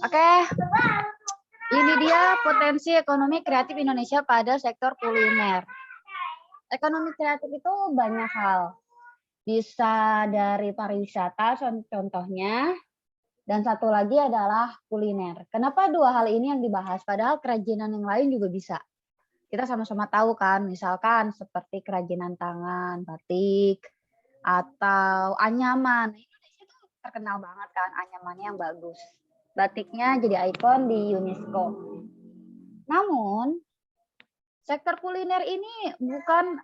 Oke, ini dia potensi ekonomi kreatif Indonesia pada sektor kuliner. Ekonomi kreatif itu banyak hal. Bisa dari pariwisata contohnya, dan satu lagi adalah kuliner. Kenapa dua hal ini yang dibahas? Padahal kerajinan yang lain juga bisa. Kita sama-sama tahu kan, misalkan seperti kerajinan tangan, batik, atau anyaman. Indonesia tuh terkenal banget kan anyamannya yang bagus. Batiknya jadi ikon di UNESCO. Namun, sektor kuliner ini bukan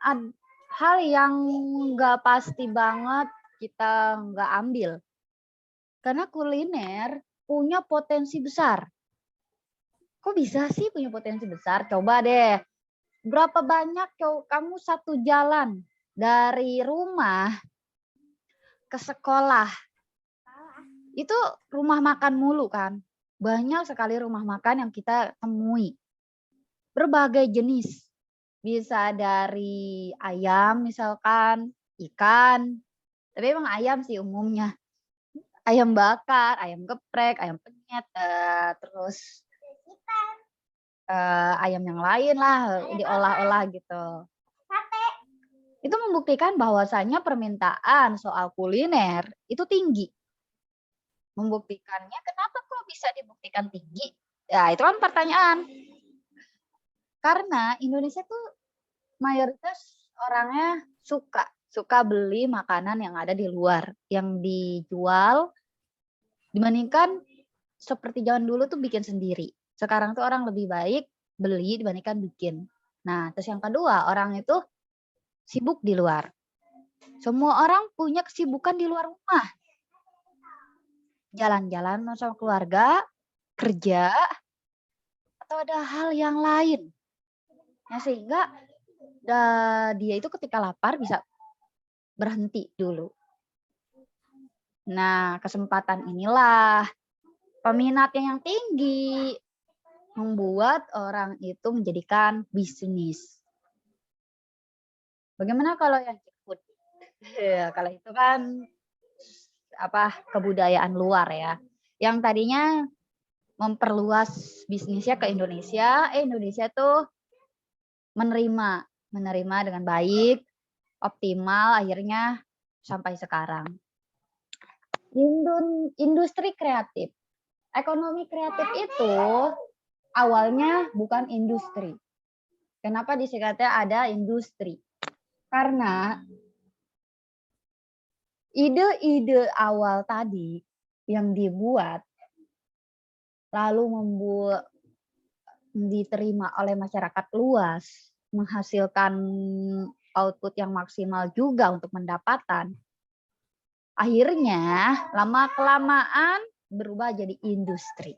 hal yang nggak pasti banget kita nggak ambil. Karena kuliner punya potensi besar. Kok bisa sih punya potensi besar? Coba deh, berapa banyak kamu satu jalan dari rumah ke sekolah, itu rumah makan mulu kan? Banyak sekali rumah makan yang kita temui. Berbagai jenis. Bisa dari ayam misalkan, ikan. Tapi emang ayam sih umumnya. Ayam bakar, ayam geprek, ayam penyet, terus ayam yang lain lah diolah-olah gitu. Itu membuktikan bahwasanya permintaan soal kuliner itu tinggi. Membuktikannya kenapa kok bisa dibuktikan tinggi? Ya itu kan pertanyaan. Karena Indonesia tuh mayoritas orangnya suka beli makanan yang ada di luar, yang dijual dibandingkan seperti zaman dulu tuh bikin sendiri. Sekarang tuh orang lebih baik beli dibandingkan bikin. Nah, terus yang kedua, orang itu sibuk di luar. Semua orang punya kesibukan di luar rumah. Jalan-jalan sama keluarga, kerja, atau ada hal yang lain. Nah, sehingga dia itu ketika lapar bisa berhenti dulu. Nah, kesempatan inilah peminatnya yang tinggi membuat orang itu menjadikan bisnis. Bagaimana kalau yang food? Ya, kalau itu kan kebudayaan luar ya. Yang tadinya memperluas bisnisnya ke Indonesia, Indonesia tuh menerima dengan baik, optimal, akhirnya sampai sekarang. Industri kreatif. Ekonomi kreatif itu awalnya bukan industri. Kenapa disingkatnya ada industri? Karena ide-ide awal tadi yang dibuat lalu diterima oleh masyarakat luas, menghasilkan output yang maksimal juga untuk pendapatan. Akhirnya lama-kelamaan berubah jadi industri.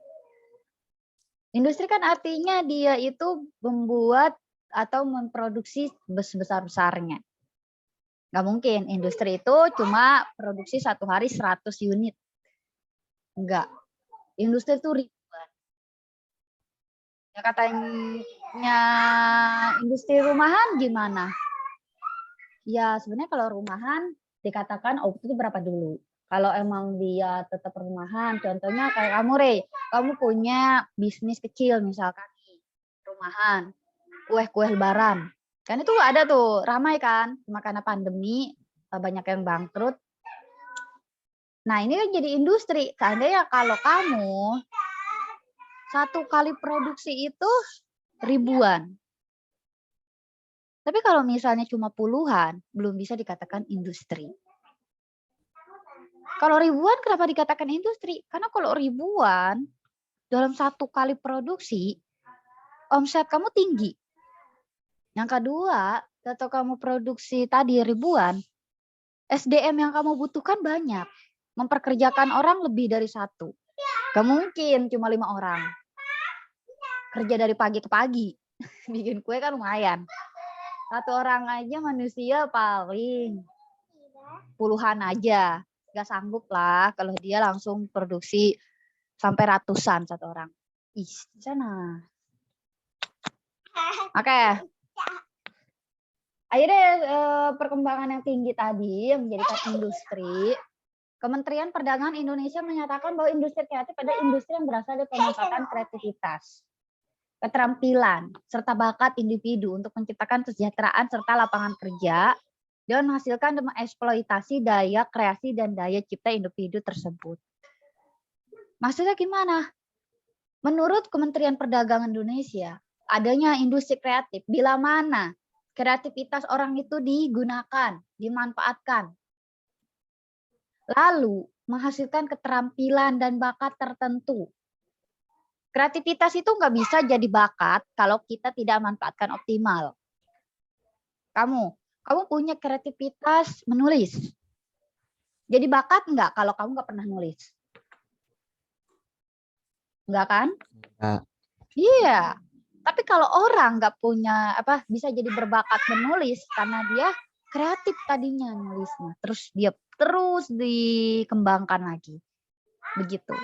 Industri kan artinya dia itu membuat atau memproduksi besar-besarnya. Nggak mungkin industri itu cuma produksi satu hari 100 unit. Enggak. Industri itu ribuan. Ya katanya industri rumahan gimana? Ya sebenarnya kalau rumahan dikatakan output itu berapa dulu. Kalau emang dia tetap rumahan, contohnya kayak kamu Rey, kamu punya bisnis kecil misalkan nih, rumahan, kue-kue lebaran. Kan itu ada tuh, ramai kan, cuma karena pandemi banyak yang bangkrut. Nah ini kan jadi industri, seandainya kalau kamu satu kali produksi itu ribuan. Tapi kalau misalnya cuma puluhan, belum bisa dikatakan industri. Kalau ribuan kenapa dikatakan industri? Karena kalau ribuan, dalam satu kali produksi, omset kamu tinggi. Yang kedua, atau kamu produksi tadi ribuan, SDM yang kamu butuhkan banyak. Memperkerjakan orang lebih dari satu. Gak mungkin cuma 5 orang. Kerja dari pagi ke pagi. Bikin kue kan lumayan. Satu orang aja manusia paling puluhan aja. Gak sanggup lah kalau dia langsung produksi sampai ratusan satu orang. Ih, di sana. Oke. Akhirnya perkembangan yang tinggi tadi yang menjadikan industri Kementerian Perdagangan Indonesia menyatakan bahwa industri kreatif adalah industri yang berasal dari pemanfaatan kreativitas, keterampilan, serta bakat individu untuk menciptakan kesejahteraan serta lapangan kerja dan menghasilkan dan mengeksploitasi daya kreasi dan daya cipta individu tersebut. Maksudnya gimana? Menurut Kementerian Perdagangan Indonesia, adanya industri kreatif bila mana kreativitas orang itu digunakan, dimanfaatkan, lalu menghasilkan keterampilan dan bakat tertentu. Kreativitas itu nggak bisa jadi bakat kalau kita tidak manfaatkan optimal. Kamu punya kreativitas menulis. Jadi bakat nggak kalau kamu nggak pernah nulis? Enggak kan? Enggak. Iya. Tapi kalau orang nggak punya bisa jadi berbakat menulis karena dia kreatif tadinya nulisnya, terus dia terus dikembangkan lagi. Begitu.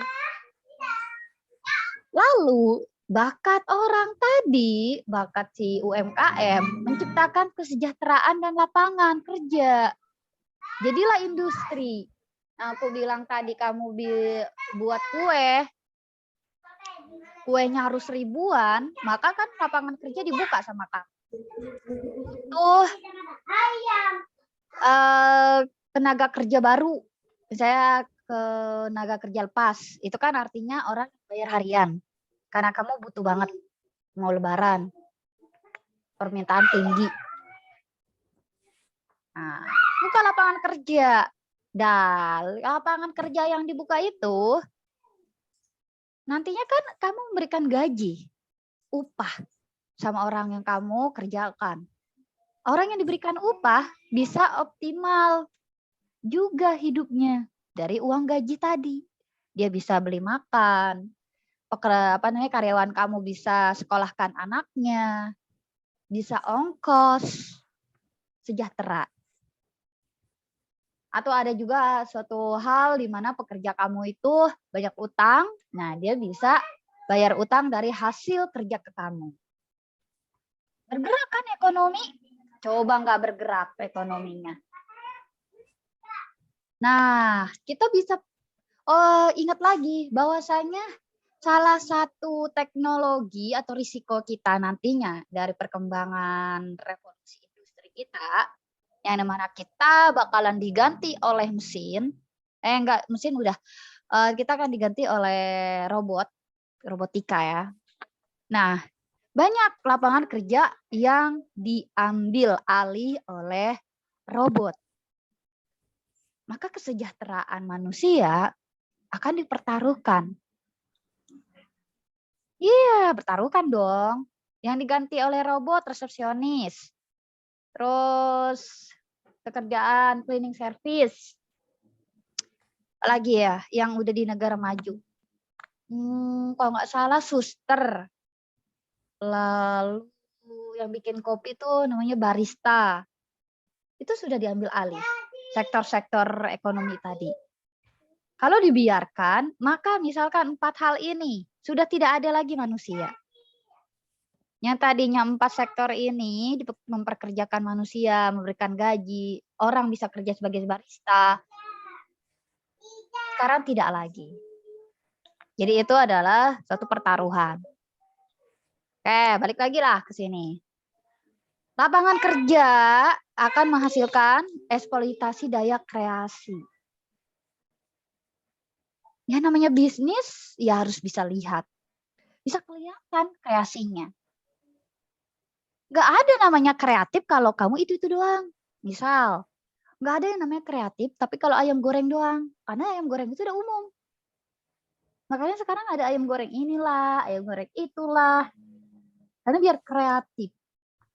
Lalu bakat orang tadi, bakat si UMKM menciptakan kesejahteraan dan lapangan kerja. Jadilah industri. Nah, aku bilang tadi kamu buat kuenya harus ribuan, maka kan lapangan kerja dibuka sama kamu. Tuh tenaga kerja baru, saya tenaga kerja lepas, itu kan artinya orang bayar harian, karena kamu butuh banget mau lebaran, permintaan tinggi. Nah, buka lapangan kerja. Dan lapangan kerja yang dibuka itu nantinya kan kamu memberikan gaji, upah sama orang yang kamu kerjakan. Orang yang diberikan upah bisa optimal juga hidupnya dari uang gaji tadi. Dia bisa beli makan, karyawan kamu bisa sekolahkan anaknya, bisa ongkos, sejahtera. Atau ada juga suatu hal di mana pekerja kamu itu banyak utang, nah dia bisa bayar utang dari hasil kerja ke kamu. Bergerak kan ekonomi? Coba nggak bergerak ekonominya. Nah, kita bisa ingat lagi bahwasanya salah satu teknologi atau risiko kita nantinya dari perkembangan revolusi industri kita, yang dimana kita bakalan diganti oleh mesin, mesin udah, kita akan diganti oleh robotika ya. Nah, banyak lapangan kerja yang diambil alih oleh robot. Maka kesejahteraan manusia akan dipertaruhkan. Iya, bertaruhkan dong. Yang diganti oleh robot resepsionis. Terus pekerjaan cleaning service. Apalagi ya yang udah di negara maju. Kalau nggak salah suster. Lalu yang bikin kopi itu namanya barista. Itu sudah diambil alih sektor-sektor ekonomi tadi. Kalau dibiarkan, maka misalkan 4 hal ini sudah tidak ada lagi manusia. Yang tadinya 4 sektor ini memperkerjakan manusia, memberikan gaji, orang bisa kerja sebagai barista. Sekarang tidak lagi. Jadi itu adalah suatu pertaruhan. Oke, balik lagi lah ke sini. Lapangan kerja akan menghasilkan eksploitasi daya kreasi. Ya namanya bisnis, ya harus bisa lihat. Bisa kelihatan kreasinya. Nggak ada namanya kreatif kalau kamu itu doang. Misal, nggak ada yang namanya kreatif, tapi kalau ayam goreng doang. Karena ayam goreng itu udah umum. Makanya sekarang ada ayam goreng inilah, ayam goreng itulah. Karena biar kreatif.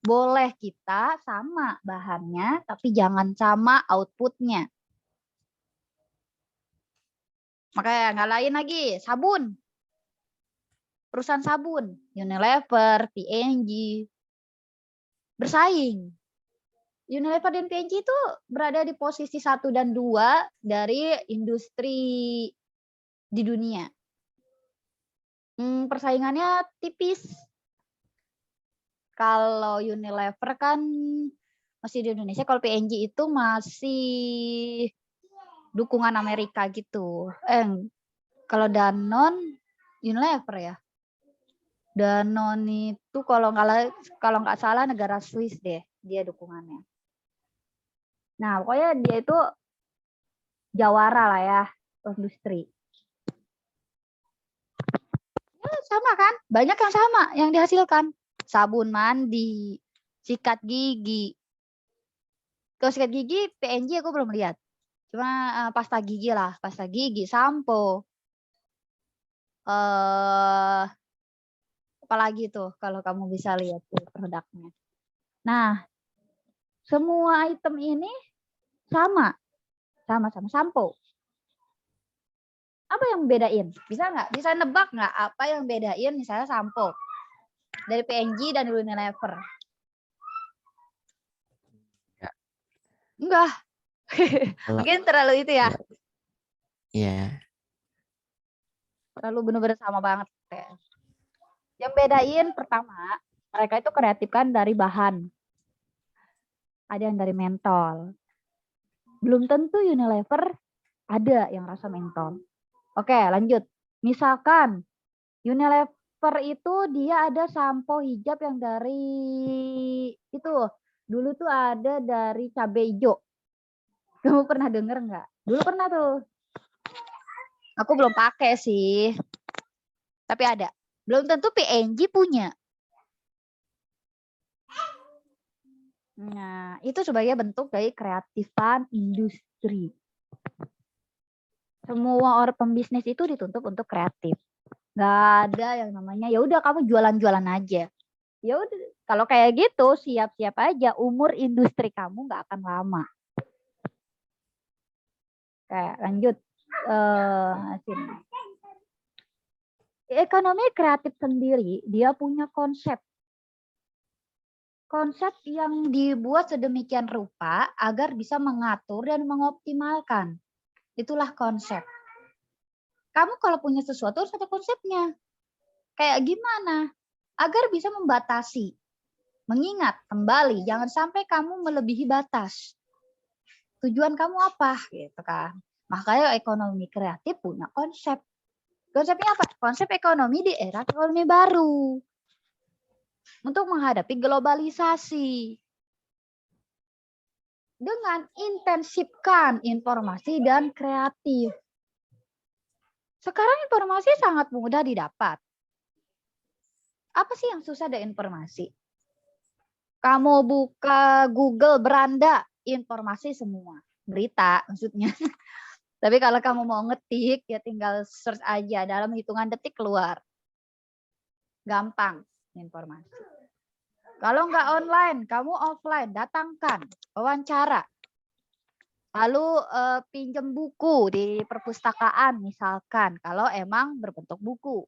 Boleh kita sama bahannya, tapi jangan sama outputnya. Makanya nggak lain lagi, sabun. Perusahaan sabun, Unilever, P&G, bersaing. Unilever dan P&G itu berada di posisi 1 dan 2 dari industri di dunia. Persaingannya tipis. Kalau Unilever kan masih di Indonesia, kalau P&G itu masih dukungan Amerika gitu. Kalau Danone, Unilever ya. Danone itu kalau nggak salah negara Swiss deh dia dukungannya. Nah pokoknya dia itu jawara lah ya industri. Ya, sama kan? Banyak yang sama yang dihasilkan. Sabun mandi, sikat gigi. Kalau sikat gigi PNG aku belum lihat. Cuma pasta gigi lah, pasta gigi, sampo. Apalagi tuh kalau kamu bisa lihat tuh produknya. Nah, semua item ini sama sampo. Apa yang bedain? Bisa nggak? Bisa nebak nggak apa yang bedain misalnya sampo dari PNG dan Unilever? Enggak. Mungkin terlalu itu ya. Iya. Terlalu benar-benar sama banget. Yang bedain pertama, mereka itu kreatif kan dari bahan. Ada yang dari mentol. Belum tentu Unilever ada yang rasa mentol. Oke, lanjut. Misalkan Unilever itu dia ada sampo hijab yang dari itu. Dulu tuh ada dari cabai hijau. Kamu pernah denger nggak? Dulu pernah tuh. Aku belum pakai sih. Tapi ada. Belum tentu PNG punya. Nah, itu sebagai bentuk dari kreatifan industri. Semua orang pembisnis itu dituntut untuk kreatif. Nggak ada yang namanya ya udah kamu jualan-jualan aja. Ya udah kalau kayak gitu siap-siap aja umur industri kamu nggak akan lama. Kayak lanjut sini. Ekonomi kreatif sendiri dia punya konsep. Konsep yang dibuat sedemikian rupa agar bisa mengatur dan mengoptimalkan. Itulah konsep. Kamu kalau punya sesuatu harus ada konsepnya. Kayak gimana? Agar bisa membatasi. Mengingat kembali, jangan sampai kamu melebihi batas. Tujuan kamu apa? Gitu kan. Makanya ekonomi kreatif punya konsep. Konsepnya apa? Konsep ekonomi di era ekonomi baru. Untuk menghadapi globalisasi. Dengan intensifkan informasi dan kreatif. Sekarang informasi sangat mudah didapat. Apa sih yang susah dari informasi? Kamu buka Google beranda, informasi semua. Berita maksudnya. Tapi kalau kamu mau ngetik, ya tinggal search aja. Dalam hitungan detik keluar. Gampang informasi. Kalau nggak online, kamu offline, datangkan, wawancara. Lalu pinjam buku di perpustakaan misalkan, kalau emang berbentuk buku.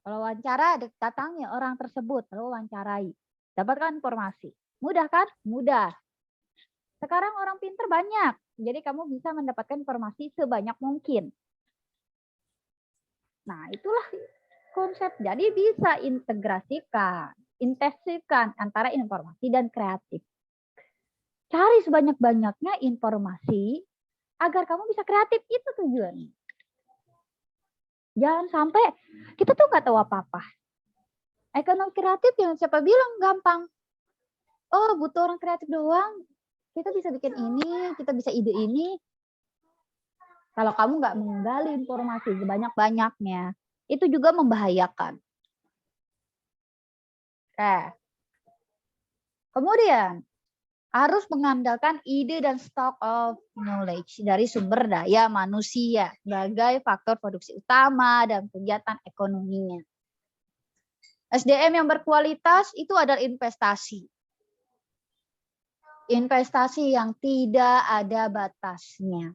Kalau wawancara, datangi orang tersebut, lalu wawancarai. Dapatkan informasi. Mudah kan? Mudah. Sekarang orang pinter banyak, jadi kamu bisa mendapatkan informasi sebanyak mungkin. Nah, itulah konsep. Jadi bisa intensifkan antara informasi dan kreatif. Cari sebanyak-banyaknya informasi agar kamu bisa kreatif, itu tujuannya. Jangan sampai kita tuh nggak tahu apa-apa. Ekonomi kreatif yang siapa bilang gampang. Oh, butuh orang kreatif doang. Kita bisa bikin ini, kita bisa ide ini. Kalau kamu nggak menggali informasi sebanyak-banyaknya, itu juga membahayakan. Kemudian, harus mengandalkan ide dan stock of knowledge dari sumber daya manusia sebagai faktor produksi utama dan kegiatan ekonominya. SDM yang berkualitas itu adalah investasi. Investasi yang tidak ada batasnya.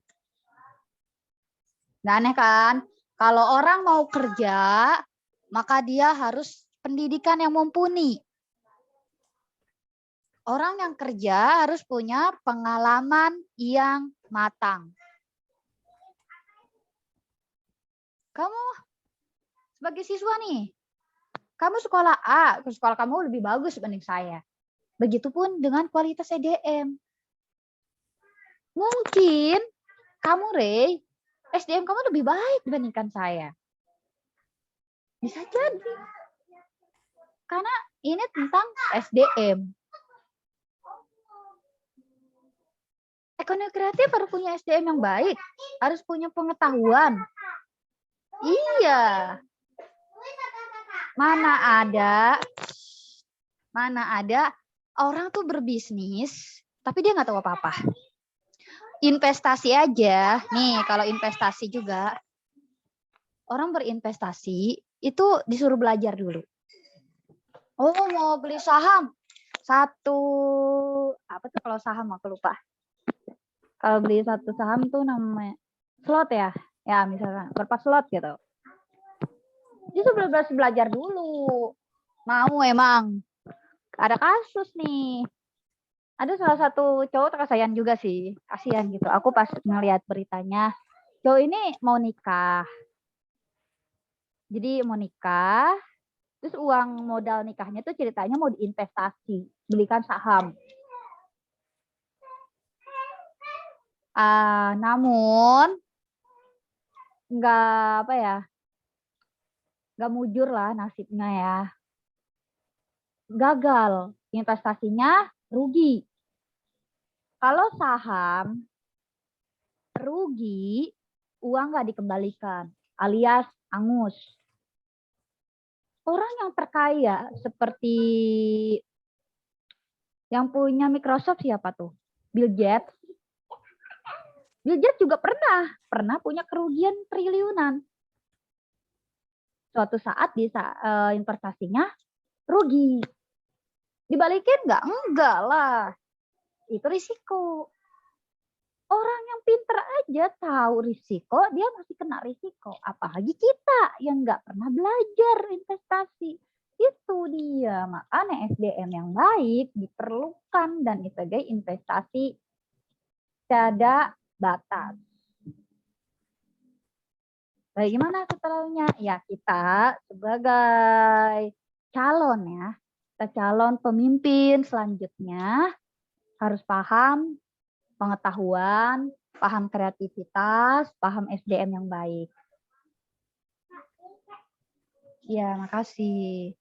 Nggak aneh kan? Kalau orang mau kerja, maka dia harus pendidikan yang mumpuni. Orang yang kerja harus punya pengalaman yang matang. Kamu sebagai siswa nih, kamu sekolah A, sekolah kamu lebih bagus dibanding saya. Begitupun dengan kualitas SDM. Mungkin Kamu, Rey, SDM kamu lebih baik dibandingkan saya. Bisa jadi. Karena ini tentang SDM. Ekonomi kreatif harus punya SDM yang baik, harus punya pengetahuan. Iya. Mana ada orang tuh berbisnis, tapi dia nggak tahu apa-apa. Investasi aja, nih kalau investasi juga, orang berinvestasi itu disuruh belajar dulu. Oh, mau beli saham, apa tuh kalau saham aku lupa. Kalau beli satu saham tuh namanya slot ya, misalkan berapa slot gitu. Itu belajar dulu. Mau emang ada kasus nih. Ada salah satu cowok kasihan juga sih, kasihan gitu. Aku pas ngeliat beritanya, cowok ini mau nikah. Jadi mau nikah, terus uang modal nikahnya tuh ceritanya mau diinvestasi, belikan saham. Namun nggak mujur lah nasibnya ya. Gagal, investasinya rugi. Kalau saham rugi, uang nggak dikembalikan, alias angus. Orang yang terkaya seperti yang punya Microsoft siapa tuh? Bill Gates. Bill Gates juga pernah punya kerugian triliunan. Suatu saat investasinya rugi. Dibalikin nggak? Enggak lah. Itu risiko. Orang yang pinter aja tahu risiko, dia masih kena risiko. Apalagi kita yang nggak pernah belajar investasi. Itu dia. Makanya SDM yang baik diperlukan dan sebagai investasi tiada batas. Bagaimana setelahnya? Ya kita sebagai calon calon pemimpin selanjutnya harus paham pengetahuan, paham kreativitas, paham SDM yang baik. Ya, makasih.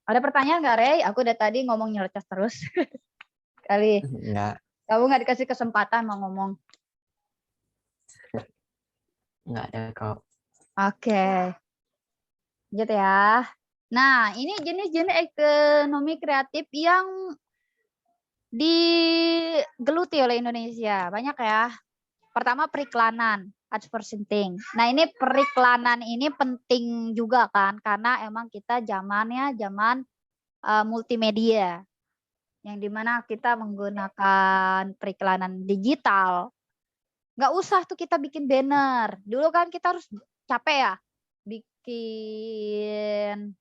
Ada pertanyaan nggak, Rey? Aku udah tadi ngomong nyelocos terus. Kali. Enggak. Kamu nggak dikasih kesempatan mau ngomong. Enggak ada kok. Oke. Lanjut ya. Nah, ini jenis-jenis ekonomi kreatif yang digeluti oleh Indonesia. Banyak ya. Pertama periklanan, advertising. Nah, ini periklanan ini penting juga kan, karena emang kita zamannya zaman multimedia. Yang dimana kita menggunakan periklanan digital. Nggak usah tuh kita bikin banner. Dulu kan kita harus capek ya, bikin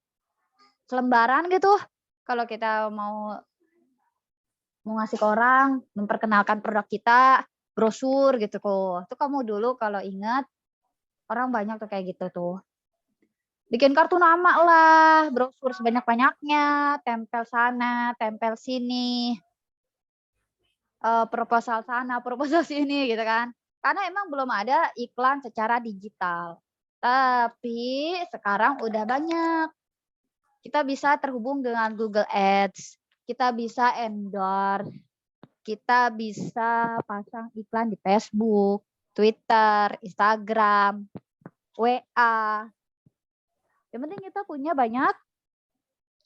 selembaran gitu. Kalau kita mau ngasih ke orang, memperkenalkan produk kita, brosur gitu kok. Itu kamu dulu kalau ingat, orang banyak tuh kayak gitu tuh. Bikin kartu nama lah, brosur sebanyak-banyaknya, tempel sana, tempel sini, proposal sana, proposal sini gitu kan. Karena emang belum ada iklan secara digital. Tapi sekarang udah banyak. Kita bisa terhubung dengan Google Ads, kita bisa endorse, kita bisa pasang iklan di Facebook, Twitter, Instagram, WA. Yang penting kita punya banyak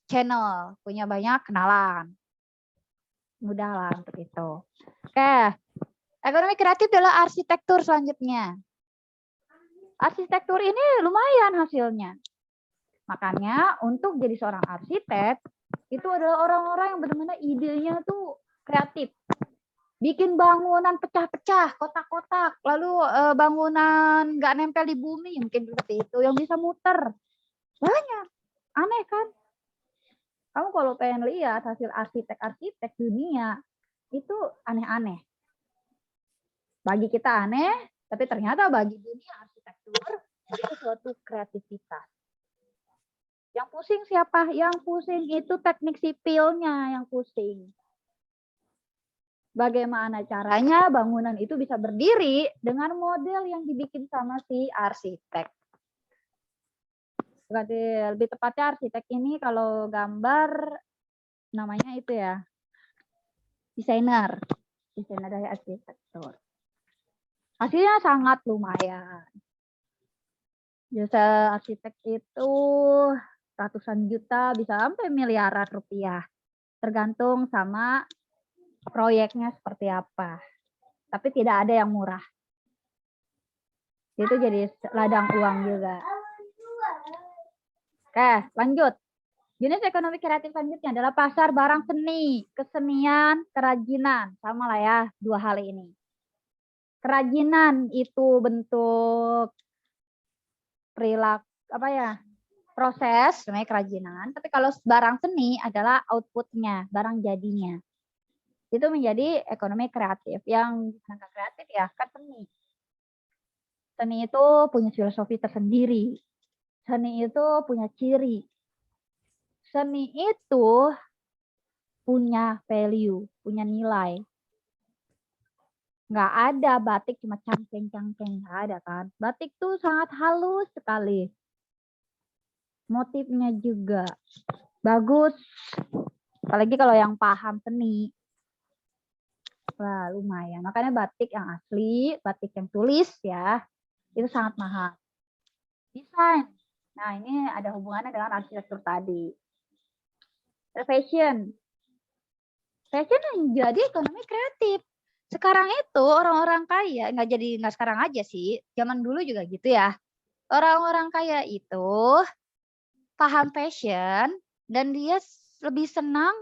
channel, punya banyak kenalan. Mudah lah untuk itu. Oke, ekonomi kreatif adalah arsitektur selanjutnya. Arsitektur ini lumayan hasilnya. Makanya untuk jadi seorang arsitek, itu adalah orang-orang yang benar-benar idenya tuh kreatif. Bikin bangunan pecah-pecah, kotak-kotak, lalu bangunan nggak nempel di bumi, mungkin seperti itu, yang bisa muter. Banyak, aneh kan? Kamu kalau pengen lihat hasil arsitek-arsitek dunia, itu aneh-aneh. Bagi kita aneh, tapi ternyata bagi dunia arsitektur, itu suatu kreativitas. Yang pusing siapa? Yang pusing itu teknik sipilnya yang pusing. Bagaimana caranya bangunan itu bisa berdiri dengan model yang dibikin sama si arsitek. Berarti lebih tepatnya arsitek ini kalau gambar namanya itu ya, desainer dari arsitektur. Hasilnya sangat lumayan. Jasa arsitek itu ratusan juta bisa sampai miliaran rupiah. Tergantung sama proyeknya seperti apa. Tapi tidak ada yang murah. Itu jadi ladang uang juga. Oke, lanjut. Jenis ekonomi kreatif selanjutnya adalah pasar barang seni, kesenian, kerajinan. Sama lah ya, dua hal ini. Kerajinan itu bentuk perilaku apa ya? Proses, namanya kerajinan. Tapi kalau barang seni adalah outputnya, barang jadinya. Itu menjadi ekonomi kreatif. Yang tenaga kreatif ya kan seni. Seni itu punya filosofi tersendiri. Seni itu punya ciri. Seni itu punya value, punya nilai. Nggak ada batik cuma cangkeng-cangkeng, nggak ada kan. Batik tuh sangat halus sekali. Motifnya juga bagus. Apalagi kalau yang paham seni. Wah, lumayan. Makanya batik yang asli, batik yang tulis ya, itu sangat mahal. Desain. Nah, ini ada hubungannya dengan arsitektur tadi. Fashion. Fashion yang jadi ekonomi kreatif. Sekarang itu orang-orang kaya, nggak sekarang aja sih, zaman dulu juga gitu ya. Orang-orang kaya itu paham fashion dan dia lebih senang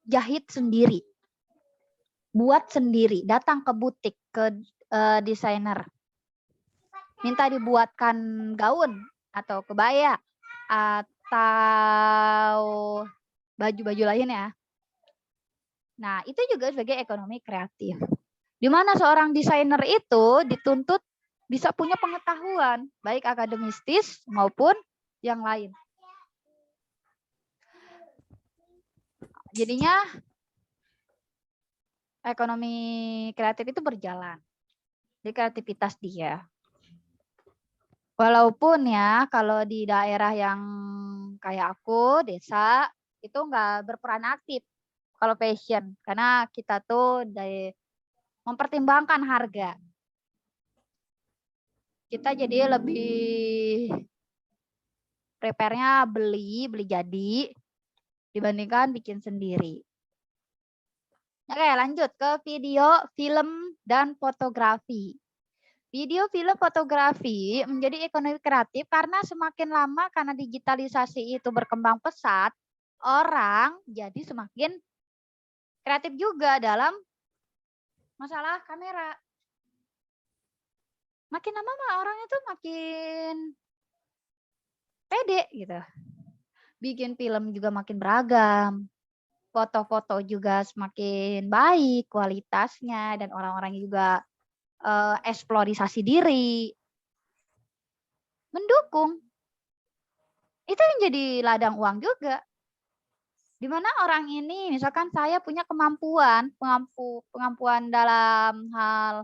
jahit sendiri. Buat sendiri, datang ke butik, ke desainer. Minta dibuatkan gaun atau kebaya atau baju-baju lain ya. Nah, itu juga sebagai ekonomi kreatif. Di mana seorang desainer itu dituntut bisa punya pengetahuan, baik akademistis maupun yang lain. Jadinya ekonomi kreatif itu berjalan di kreativitas dia. Walaupun ya kalau di daerah yang kayak aku, desa, itu nggak berperan aktif kalau fashion. Karena kita tuh dari mempertimbangkan harga. Kita jadi lebih prepare-nya beli jadi dibandingkan bikin sendiri. Oke, lanjut ke video, film, dan fotografi. Video, film, fotografi menjadi ekonomi kreatif karena semakin lama karena digitalisasi itu berkembang pesat, orang jadi semakin kreatif juga dalam masalah kamera. Makin lama orang itu makin pede gitu. Bikin film juga makin beragam. Foto-foto juga semakin baik kualitasnya dan orang-orang juga eksplorisasi diri. Mendukung. Itu yang jadi ladang uang juga. Di mana orang ini, misalkan saya punya kemampuan dalam hal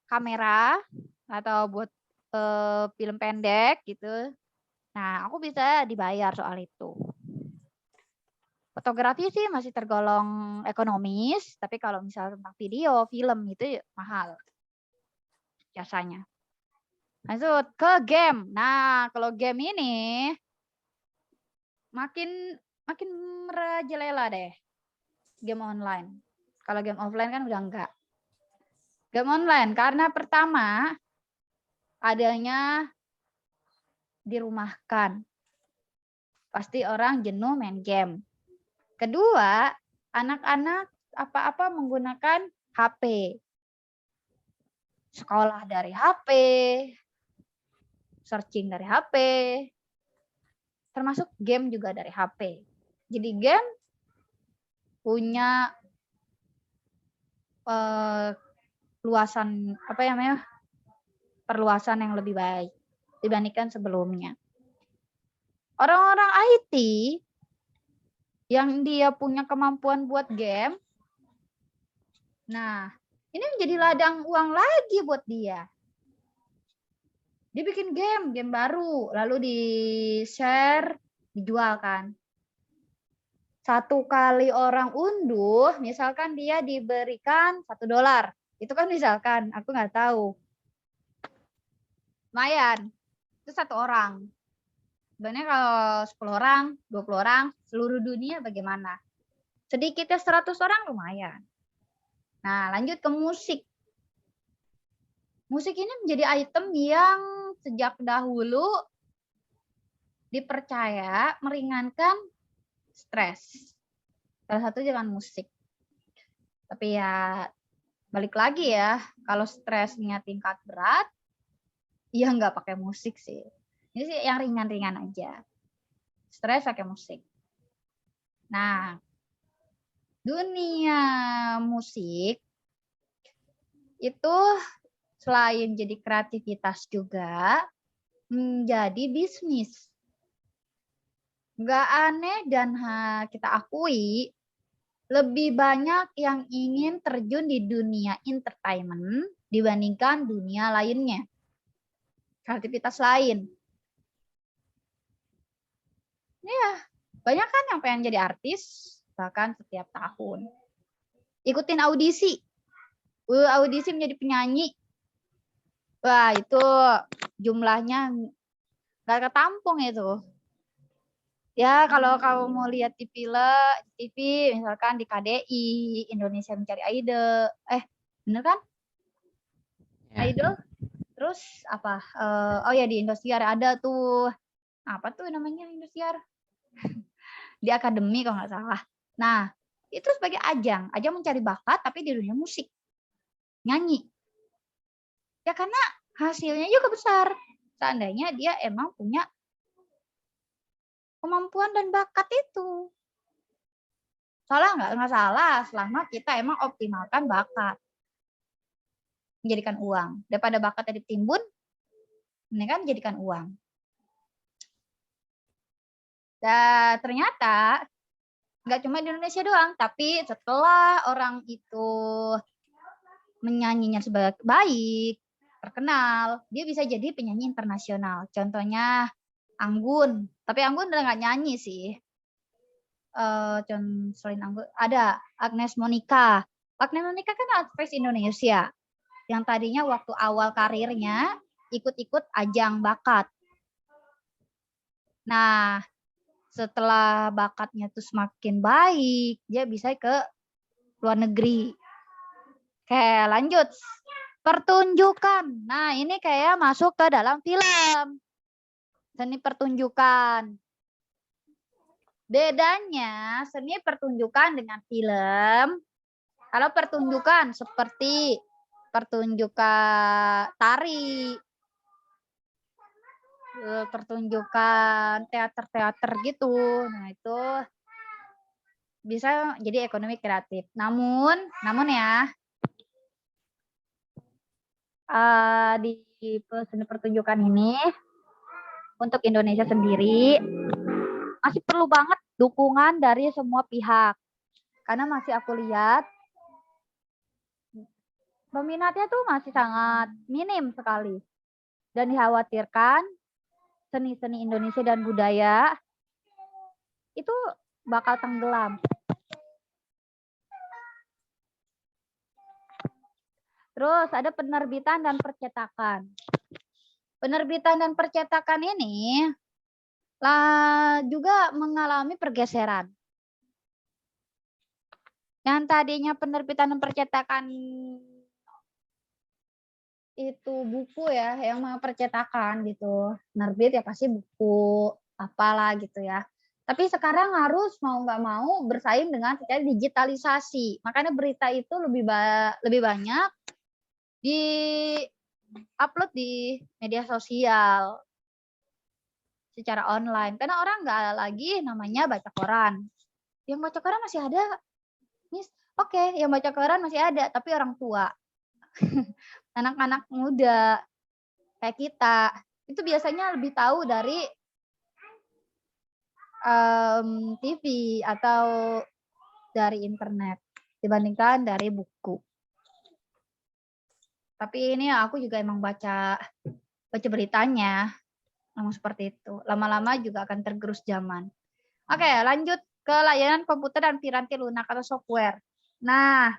kamera atau buat film pendek gitu. Nah, aku bisa dibayar soal itu. Fotografi sih masih tergolong ekonomis, tapi kalau misalnya tentang video, film itu mahal jasanya. Lanjut ke game. Nah, kalau game ini makin merajalela deh. Game online. Kalau game offline kan udah enggak. Game online karena pertama adanya dirumahkan. Pasti orang jenuh main game. Kedua, anak-anak apa-apa menggunakan HP. Sekolah dari HP, searching dari HP, termasuk game juga dari HP. Jadi game punya luasan perluasan yang lebih baik dibandingkan sebelumnya. Orang-orang IT yang dia punya kemampuan buat game Nah, ini menjadi ladang uang lagi buat dia. Dia bikin game baru, lalu di-share, dijual kan. Satu kali orang unduh, misalkan dia diberikan $1. Itu kan misalkan, aku nggak tahu. Lumayan, itu satu orang. Sebenarnya kalau 10 orang, 20 orang, seluruh dunia bagaimana? Sedikitnya 100 orang lumayan. Nah, lanjut ke musik. Musik ini menjadi item yang sejak dahulu dipercaya meringankan stres. Salah satu dengan musik. Tapi ya balik lagi ya, kalau stresnya tingkat berat, ya nggak pakai musik sih. Ini sih yang ringan-ringan aja. Stres pakai musik. Nah, dunia musik itu selain jadi kreativitas juga menjadi bisnis. Nggak aneh dan kita akui lebih banyak yang ingin terjun di dunia entertainment dibandingkan dunia lainnya. Kreativitas lain. Ya, banyak kan yang pengen jadi artis, bahkan setiap tahun. Ikutin audisi. Audisi menjadi penyanyi. Wah, itu jumlahnya nggak ketampung itu. Ya, kalau kamu mau lihat di TV, misalkan di KDI, Indonesia Mencari Idol. Bener kan? Ya. Idol. Terus apa? Oh ya, di Indosiar ada tuh. Apa tuh namanya Indosiar? Di akademi kalau nggak salah. Nah, itu sebagai ajang mencari bakat tapi di dunia musik. Nyanyi. Ya karena hasilnya juga besar. Seandainya dia emang punya kemampuan dan bakat itu. Salah nggak? Nggak salah selama kita emang optimalkan bakat. Menjadikan uang. Daripada bakatnya ditimbun, ini kan menjadikan uang. Dan ternyata nggak cuma di Indonesia doang, tapi setelah orang itu menyanyinya sebaik baik, terkenal, dia bisa jadi penyanyi internasional. Contohnya Anggun, tapi Anggun udah nggak nyanyi sih. Selain Anggun ada Agnes Monica. Agnes Monica kan aktris Indonesia yang tadinya waktu awal karirnya ikut-ikut ajang bakat. Nah, setelah bakatnya tuh semakin baik, dia bisa ke luar negeri. Oke, lanjut. Pertunjukan. Nah, ini kayak masuk ke dalam film. Seni pertunjukan. Bedanya seni pertunjukan dengan film. Kalau pertunjukan seperti pertunjukan tari, pertunjukan teater-teater gitu. Nah, itu bisa jadi ekonomi kreatif. Namun ya, di seni pertunjukan ini untuk Indonesia sendiri masih perlu banget dukungan dari semua pihak. Karena masih aku lihat peminatnya tuh masih sangat minim sekali. Dan dikhawatirkan seni-seni Indonesia dan budaya itu bakal tenggelam. Terus ada penerbitan dan percetakan. Penerbitan dan percetakan ini juga mengalami pergeseran. Yang tadinya penerbitan dan percetakan itu buku ya, yang mau percetakan gitu. Nerbit ya pasti buku, apalah gitu ya. Tapi sekarang harus mau nggak mau bersaing dengan secara digitalisasi. Makanya berita itu lebih banyak di-upload di media sosial secara online. Karena orang nggak lagi namanya baca koran. Yang baca koran masih ada, Miss. Oke, yang baca koran masih ada, tapi orang tua. Anak-anak muda kayak kita itu biasanya lebih tahu dari TV atau dari internet dibandingkan dari buku. Tapi ini aku juga emang baca beritanya, emang seperti itu. Lama-lama juga akan tergerus zaman. Oke, lanjut ke layanan komputer dan piranti lunak atau software. Nah,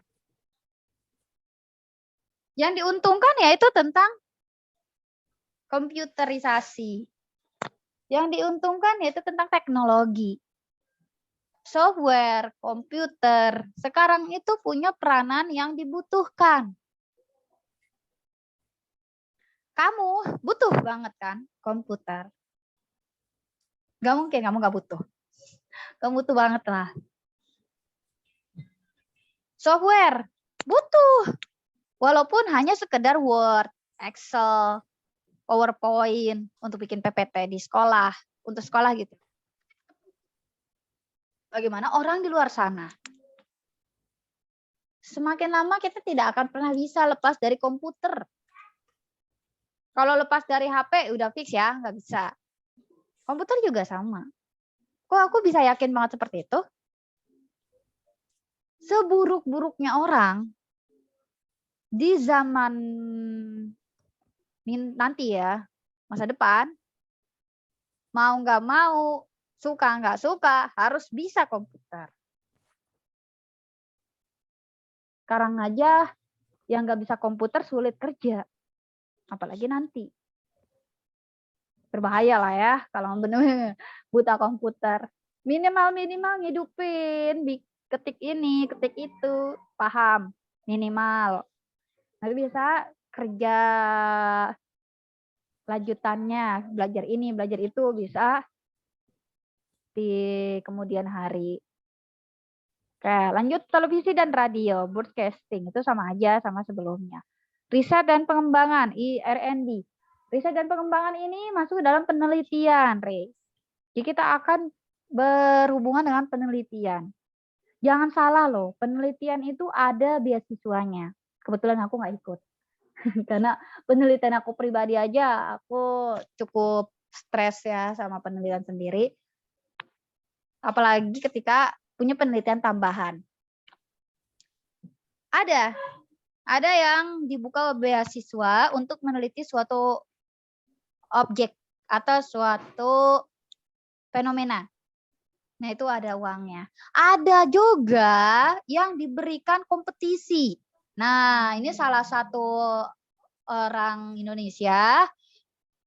yang diuntungkan yaitu tentang komputerisasi. Yang diuntungkan yaitu tentang teknologi. Software, komputer, sekarang itu punya peranan yang dibutuhkan. Kamu butuh banget kan komputer. Gak mungkin kamu gak butuh. Kamu butuh banget lah. Software, butuh. Walaupun hanya sekedar Word, Excel, PowerPoint, untuk bikin PPT di sekolah, untuk sekolah gitu. Bagaimana orang di luar sana? Semakin lama kita tidak akan pernah bisa lepas dari komputer. Kalau lepas dari HP udah fix ya, nggak bisa. Komputer juga sama. Kok aku bisa yakin banget seperti itu? Seburuk-buruknya orang di zaman nanti ya, masa depan, mau nggak mau, suka nggak suka, harus bisa komputer. Sekarang aja yang nggak bisa komputer sulit kerja. Apalagi nanti. Berbahaya lah ya kalau benar buta komputer. Minimal ngidupin, ketik ini, ketik itu, paham minimal. Nanti bisa kerja lanjutannya, belajar ini, belajar itu bisa di kemudian hari. Oke, lanjut televisi dan radio, broadcasting itu sama aja sama sebelumnya. Riset dan pengembangan, R&D. Riset dan pengembangan ini masuk dalam penelitian, Re. Jadi kita akan berhubungan dengan penelitian. Jangan salah loh, penelitian itu ada beasiswanya. Kebetulan aku nggak ikut. Karena penelitian aku pribadi aja, aku cukup stres ya sama penelitian sendiri. Apalagi ketika punya penelitian tambahan. Ada yang dibuka beasiswa untuk meneliti suatu objek atau suatu fenomena. Nah, itu ada uangnya. Ada juga yang diberikan kompetisi. Nah, ini salah satu orang Indonesia.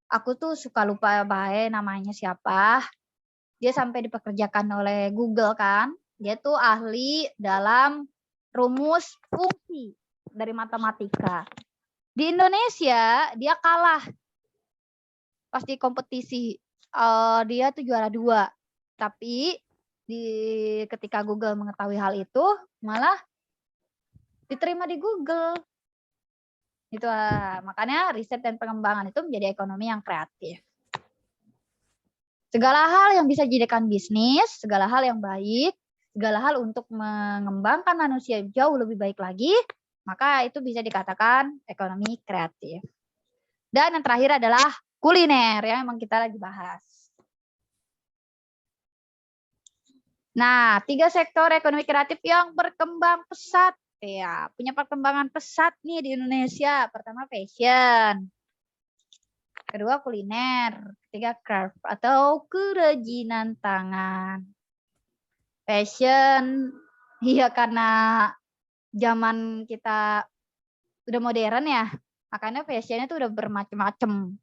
Aku tuh suka lupa bae namanya siapa. Dia sampai dipekerjakan oleh Google kan. Dia tuh ahli dalam rumus fungsi dari matematika. Di Indonesia dia kalah pas di kompetisi. Dia tuh juara 2. Tapi ketika Google mengetahui hal itu malah diterima di Google. Itu makanya riset dan pengembangan itu menjadi ekonomi yang kreatif. Segala hal yang bisa dijadikan bisnis, segala hal yang baik, segala hal untuk mengembangkan manusia jauh lebih baik lagi, maka itu bisa dikatakan ekonomi kreatif. Dan yang terakhir adalah kuliner yang memang kita lagi bahas. Nah, 3 sektor ekonomi kreatif yang berkembang pesat. Ya, punya perkembangan pesat nih di Indonesia. Pertama fashion. Kedua kuliner, ketiga craft atau kerajinan tangan. Fashion, iya karena zaman kita udah modern ya, makanya fashionnya tuh udah bermacam-macam.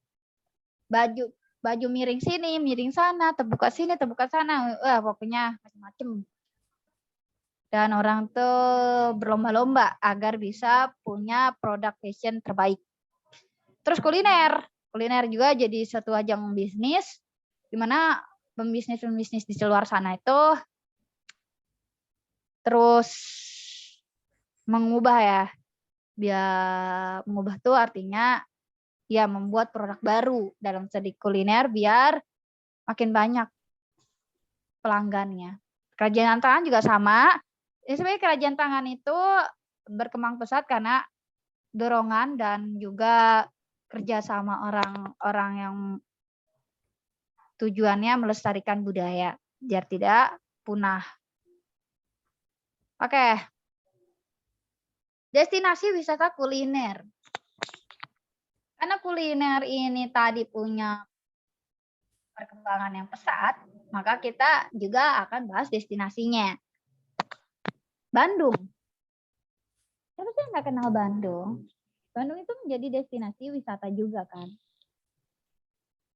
Baju miring sini, miring sana, terbuka sini, terbuka sana, pokoknya macam-macam. Dan orang tuh berlomba-lomba agar bisa punya produk fashion terbaik. Terus kuliner juga jadi satu ajang bisnis, di mana pembisnis di luar sana itu terus mengubah ya. Biar mengubah tuh artinya ya membuat produk baru dalam segi kuliner biar makin banyak pelanggannya. Kerajinan tangan juga sama. Sebenarnya kerajinan tangan itu berkembang pesat karena dorongan dan juga kerja sama orang-orang yang tujuannya melestarikan budaya biar tidak punah. Oke. Destinasi wisata kuliner. Karena kuliner ini tadi punya perkembangan yang pesat, maka kita juga akan bahas destinasinya. Bandung. Siapa sih yang nggak kenal Bandung? Bandung itu menjadi destinasi wisata juga kan.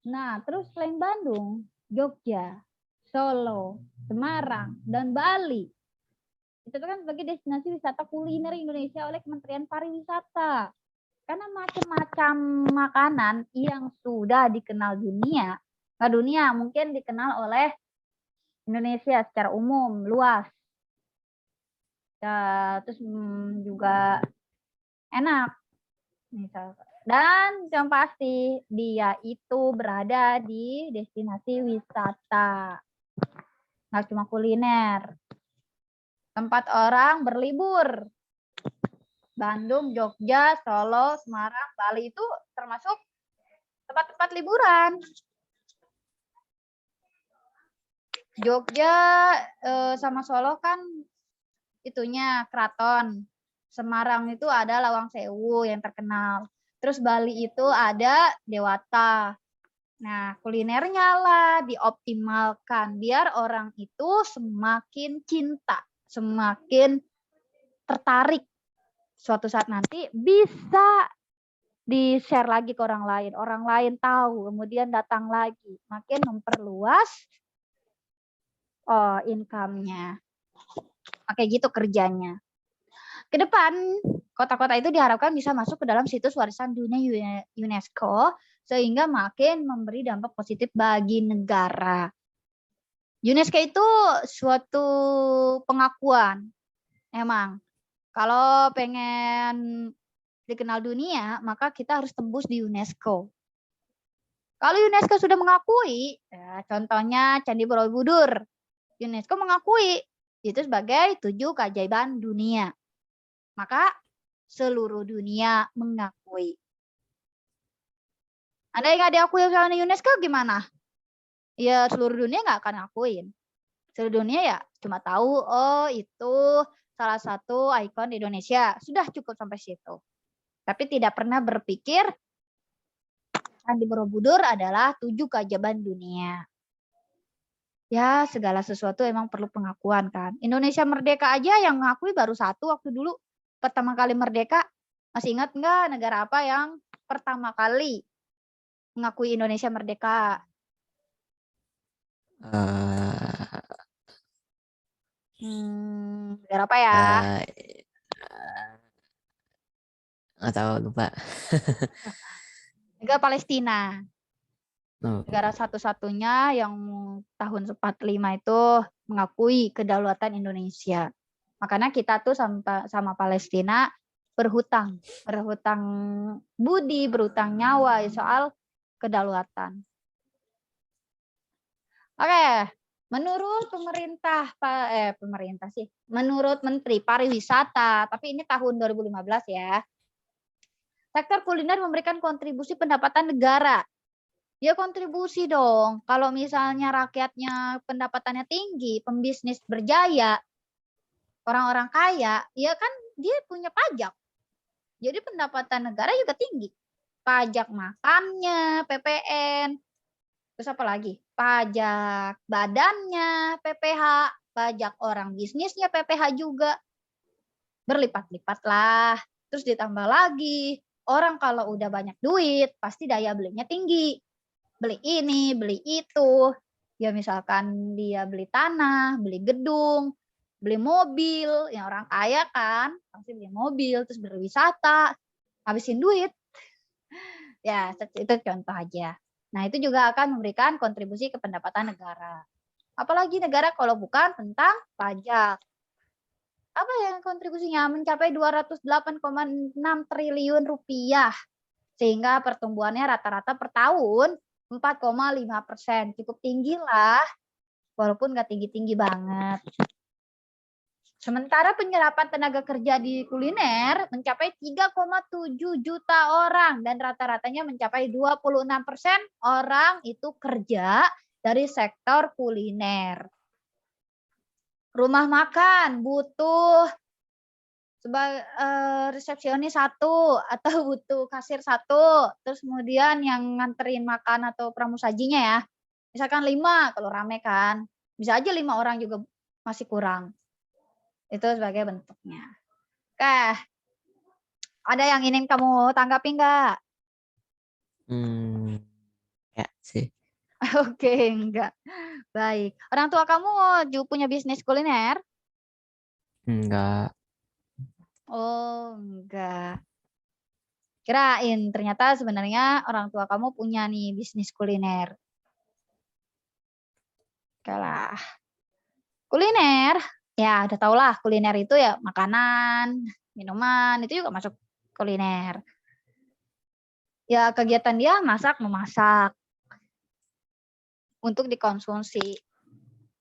Nah, terus selain Bandung, Jogja, Solo, Semarang, dan Bali. Itu kan sebagai destinasi wisata kuliner Indonesia oleh Kementerian Pariwisata. Karena macam-macam makanan yang sudah dikenal dunia, nggak dunia, mungkin dikenal oleh Indonesia secara umum, luas. Ya, terus juga enak, misalkan. Dan yang pasti dia itu berada di destinasi wisata. Nggak cuma kuliner. Tempat orang berlibur. Bandung, Jogja, Solo, Semarang, Bali itu termasuk tempat-tempat liburan. Jogja sama Solo kan itunya keraton. Semarang itu ada Lawang Sewu yang terkenal. Terus Bali itu ada Dewata. Nah, kulinernya lah dioptimalkan biar orang itu semakin cinta, semakin tertarik. Suatu saat nanti bisa di-share lagi ke orang lain tahu, kemudian datang lagi, makin memperluas income-nya. Kayak gitu kerjanya. Ke depan, kota-kota itu diharapkan bisa masuk ke dalam situs warisan dunia UNESCO sehingga makin memberi dampak positif bagi negara. UNESCO itu suatu pengakuan. Emang, kalau pengen dikenal dunia, maka kita harus tembus di UNESCO. Kalau UNESCO sudah mengakui, ya, contohnya Candi Borobudur, UNESCO mengakui itu sebagai 7 keajaiban dunia. Maka seluruh dunia mengakui. Anda yang nggak diakui oleh UNESCO gimana? Ya seluruh dunia nggak akan ngakuin. Seluruh dunia ya cuma tahu, oh itu salah satu ikon Indonesia. Sudah cukup sampai situ. Tapi tidak pernah berpikir Candi Borobudur adalah 7 keajaiban dunia. Ya segala sesuatu emang perlu pengakuan kan. Indonesia merdeka aja yang ngakui baru satu waktu dulu. Pertama kali merdeka, masih ingat nggak negara apa yang pertama kali mengakui Indonesia merdeka? Negara apa ya? Nggak tahu, lupa. Negara Palestina. Oh. Negara satu-satunya yang tahun 45 itu mengakui kedaulatan Indonesia. Makanya kita tuh sama Palestina berhutang budi, berhutang nyawa soal kedaulatan. Oke, menurut menurut Menteri Pariwisata, tapi ini tahun 2015 ya. Sektor kuliner memberikan kontribusi pendapatan negara. Ya kontribusi dong. Kalau misalnya rakyatnya pendapatannya tinggi, pembisnis berjaya, orang-orang kaya, ya kan dia punya pajak. Jadi pendapatan negara juga tinggi. Pajak makannya, PPN. Terus apa lagi? Pajak badannya, PPH. Pajak orang bisnisnya, PPH juga. Berlipat-lipat lah. Terus ditambah lagi. Orang kalau udah banyak duit, pasti daya belinya tinggi. Beli ini, beli itu. Ya misalkan dia beli tanah, beli gedung, beli mobil. Yang orang kaya kan, pasti beli mobil, terus berwisata, habisin duit. Ya, itu contoh aja. Nah, itu juga akan memberikan kontribusi ke pendapatan negara. Apalagi negara kalau bukan tentang pajak. Apa yang kontribusinya? Mencapai 208,6 triliun rupiah. Sehingga pertumbuhannya rata-rata per tahun 4,5%. Cukup tinggi lah, walaupun nggak tinggi-tinggi banget. Sementara penyerapan tenaga kerja di kuliner mencapai 3,7 juta orang dan rata-ratanya mencapai 26% orang itu kerja dari sektor kuliner. Rumah makan butuh sebagai resepsionis satu atau butuh kasir satu, terus kemudian yang nganterin makan atau pramusajinya ya, misalkan 5 kalau rame kan, bisa aja 5 orang juga masih kurang. Itu sebagai bentuknya. Oke, ada yang ingin kamu tanggapi nggak? Ya sih. Oke, enggak. Baik. Orang tua kamu juga punya bisnis kuliner? Enggak. Oh, enggak. Kirain ternyata sebenarnya orang tua kamu punya nih bisnis kuliner. Oke lah. Kuliner, ya udah tau lah kuliner itu ya makanan, minuman, itu juga masuk kuliner. Ya kegiatan dia masak, memasak untuk dikonsumsi.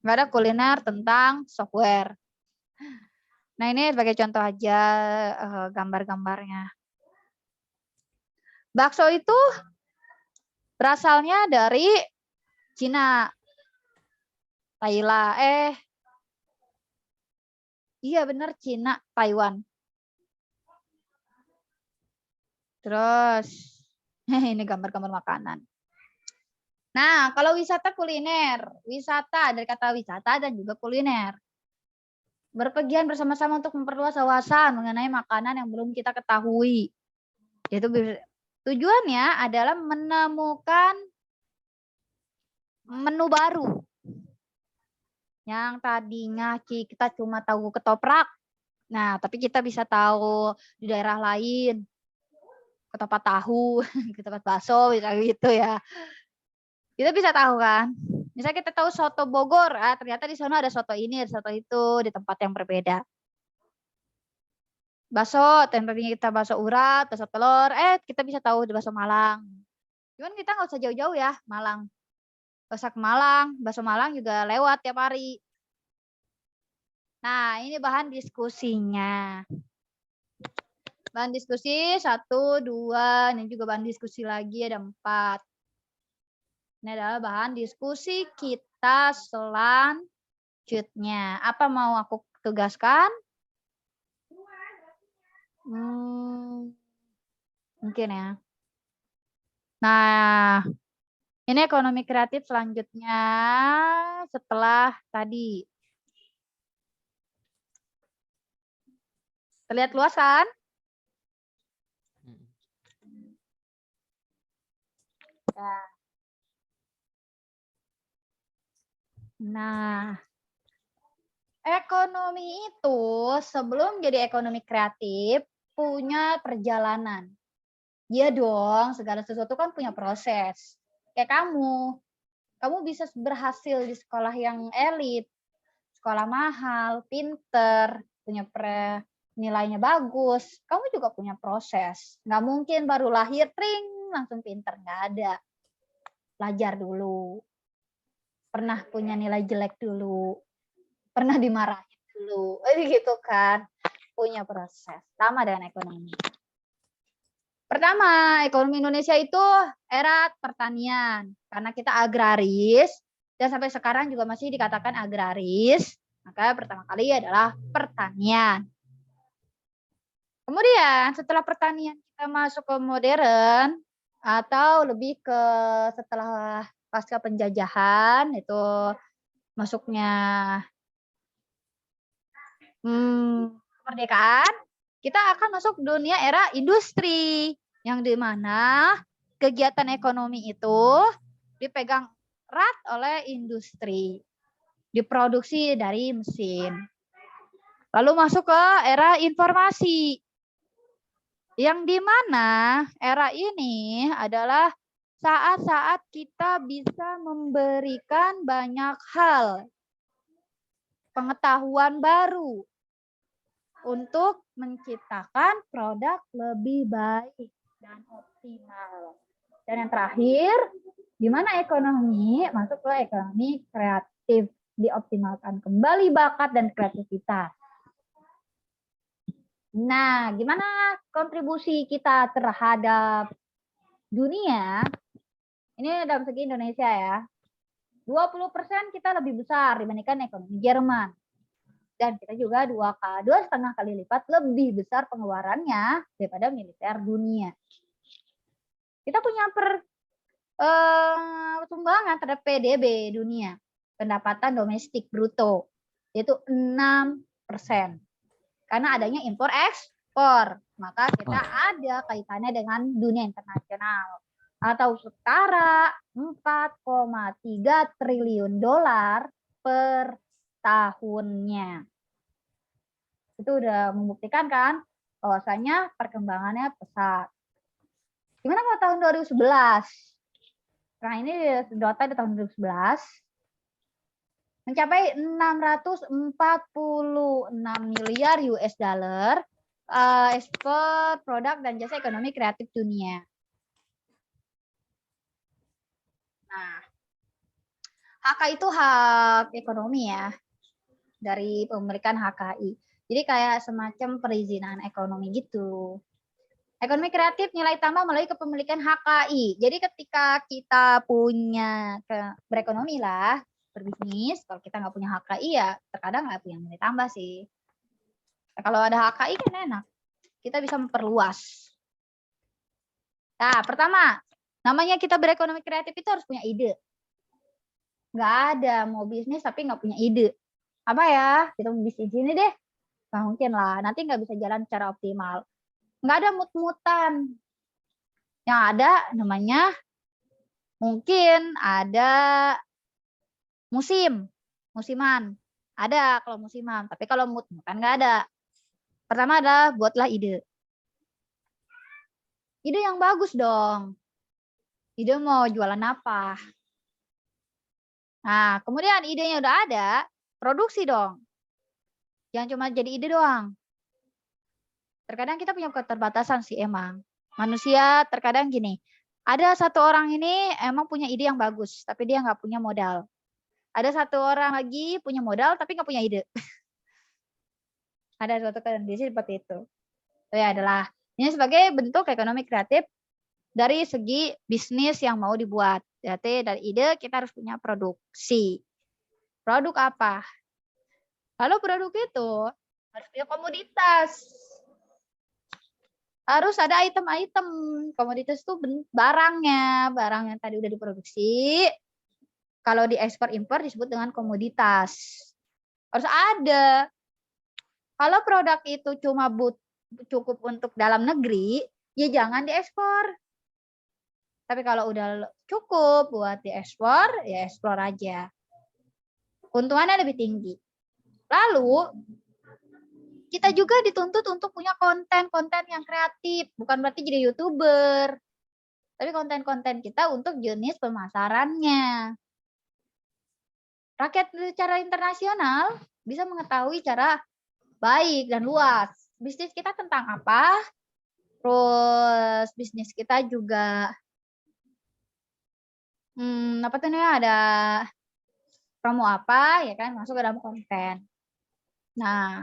Nggak ada kuliner tentang software. Nah ini sebagai contoh aja gambar-gambarnya. Bakso itu berasalnya dari Cina, Thailand, iya bener Cina, Taiwan. Terus ini gambar-gambar makanan. Nah, kalau wisata kuliner, wisata dari kata wisata dan juga kuliner. Berpergian bersama-sama untuk memperluas wawasan mengenai makanan yang belum kita ketahui. Yaitu tujuannya adalah menemukan menu baru. Yang tadinya kita cuma tahu ketoprak. Nah, tapi kita bisa tahu di daerah lain ketoprak tahu, ketoprak bakso, misalnya gitu ya. Kita bisa tahu kan. Misalnya kita tahu soto Bogor, ternyata di sana ada soto ini, ada soto itu di tempat yang berbeda. Bakso, tempatnya kita bakso urat, bakso telur, kita bisa tahu di bakso Malang. Cuman kita nggak usah jauh-jauh ya, Malang. Gak usah ke Malang, bakso Malang juga lewat tiap hari. Nah, ini bahan diskusinya. Bahan diskusi 1, 2, ini juga bahan diskusi lagi ada 4. Ini adalah bahan diskusi kita selanjutnya. Apa mau aku tugaskan? Mungkin ya. Nah, ini ekonomi kreatif selanjutnya setelah tadi. Terlihat luas kan? Nah, ekonomi itu sebelum jadi ekonomi kreatif punya perjalanan. Iya dong, segala sesuatu kan punya proses. Kayak kamu bisa berhasil di sekolah yang elit, sekolah mahal, pinter, punya nilainya bagus. Kamu juga punya proses. Nggak mungkin baru lahir, tring, langsung pinter. Nggak ada. Belajar dulu. Pernah punya nilai jelek dulu. Pernah dimarahin dulu. Gitu kan. Punya proses. Sama dengan ekonomi. Pertama, ekonomi Indonesia itu era pertanian. Karena kita agraris, dan sampai sekarang juga masih dikatakan agraris, maka pertama kali adalah pertanian. Kemudian setelah pertanian kita masuk ke modern, atau lebih ke setelah pasca penjajahan, itu masuknya kemerdekaan, kita akan masuk dunia era industri, yang dimana kegiatan ekonomi itu dipegang erat oleh industri, diproduksi dari mesin. Lalu masuk ke era informasi, yang dimana era ini adalah saat-saat kita bisa memberikan banyak hal, pengetahuan baru, untuk menciptakan produk lebih baik dan optimal. Dan yang terakhir, di mana ekonomi masuk ke ekonomi kreatif, dioptimalkan kembali bakat dan kreativitas. Nah, gimana kontribusi kita terhadap dunia? Ini dalam segi Indonesia ya. 20% kita lebih besar dibandingkan ekonomi Jerman. Dan kita juga 2,5 kali lipat lebih besar pengeluarannya daripada militer dunia. Kita punya sumbangan terhadap PDB dunia, pendapatan domestik bruto, yaitu 6%. Karena adanya impor ekspor, maka kita ada kaitannya dengan dunia internasional. Atau setara 4,3 triliun dolar per tahunnya. Itu udah membuktikan kan bahwasanya perkembangannya pesat. Gimana kalau tahun 2011? Nah, ini data di tahun 2011 mencapai 646 miliar US dollar ekspor produk dan jasa ekonomi kreatif dunia. Nah, HK itu hak ekonomi ya, dari pemilikan HKI. Jadi kayak semacam perizinan ekonomi gitu. Ekonomi kreatif nilai tambah melalui kepemilikan HKI. Jadi ketika kita punya berekonomi lah, berbisnis, kalau kita nggak punya HKI ya terkadang nggak punya nilai tambah sih. Nah, kalau ada HKI kan enak, kita bisa memperluas. Nah, pertama, namanya kita berekonomi kreatif itu harus punya ide. Nggak ada mau bisnis tapi nggak punya ide. Apa ya? Kita mau bisnis ini deh. Nggak mungkin lah, nanti nggak bisa jalan secara optimal. Nggak ada mut-mutan. Yang ada namanya mungkin ada musiman. Ada kalau musiman, tapi kalau mut-mutan nggak ada. Pertama adalah buatlah ide. Ide yang bagus dong. Ide mau jualan apa? Nah, kemudian idenya udah ada, produksi dong. Jangan cuma jadi ide doang. Terkadang kita punya keterbatasan sih emang. Manusia terkadang gini, ada satu orang ini emang punya ide yang bagus, tapi dia nggak punya modal. Ada satu orang lagi punya modal, tapi nggak punya ide. Ada suatu kondisi seperti itu. Itu ya adalah ini sebagai bentuk ekonomi kreatif dari segi bisnis yang mau dibuat. Berarti dari ide kita harus punya produksi. Produk apa? Lalu produk itu harus punya komoditas. Harus ada item-item. Komoditas itu barangnya. Barang yang tadi udah diproduksi. Kalau diekspor impor disebut dengan komoditas. Harus ada. Kalau produk itu cuma cukup untuk dalam negeri, ya jangan diekspor. Tapi kalau udah cukup buat diekspor, ya ekspor aja. Keuntungannya lebih tinggi. Lalu, kita juga dituntut untuk punya konten-konten yang kreatif. Bukan berarti jadi YouTuber. Tapi konten-konten kita untuk jenis pemasarannya. Rakyat secara internasional bisa mengetahui cara baik dan luas. Bisnis kita tentang apa? Terus bisnis kita juga apa tuh namanya, ada promo apa ya kan, masuk ke dalam konten. Nah,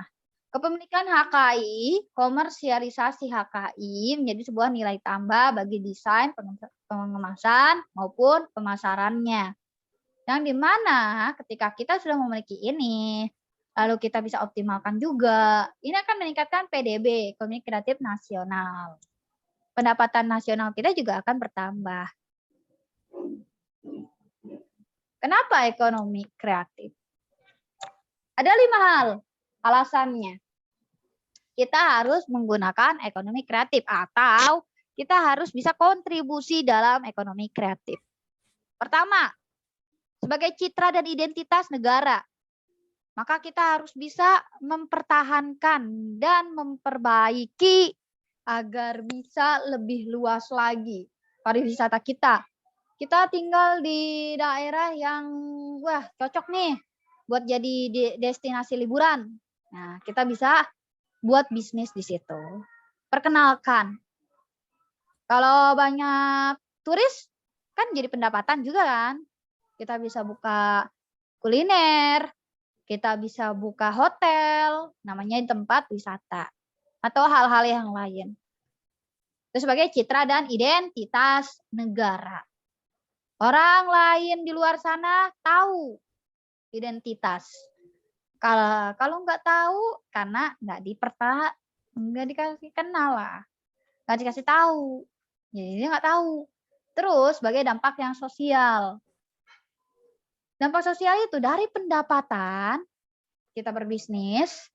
kepemilikan HKI, komersialisasi HKI menjadi sebuah nilai tambah bagi desain, pengemasan maupun pemasarannya. Yang dimana ketika kita sudah memiliki ini, lalu kita bisa optimalkan juga, ini akan meningkatkan PDB, ekonomi kreatif nasional. Pendapatan nasional kita juga akan bertambah. Kenapa ekonomi kreatif? Ada 5 hal alasannya. Kita harus menggunakan ekonomi kreatif atau kita harus bisa kontribusi dalam ekonomi kreatif. Pertama, sebagai citra dan identitas negara, maka kita harus bisa mempertahankan dan memperbaiki agar bisa lebih luas lagi pariwisata kita. Kita tinggal di daerah yang wah cocok nih buat jadi destinasi liburan. Nah, kita bisa buat bisnis di situ. Perkenalkan. Kalau banyak turis kan jadi pendapatan juga kan. Kita bisa buka kuliner, kita bisa buka hotel, namanya tempat wisata atau hal-hal yang lain. Itu sebagai citra dan identitas negara. Orang lain di luar sana tahu identitas. Kalau nggak tahu karena nggak dikasih kenal lah, nggak dikasih tahu. Jadi dia nggak tahu. Terus sebagai dampak yang sosial. Dampak sosial itu dari pendapatan kita berbisnis.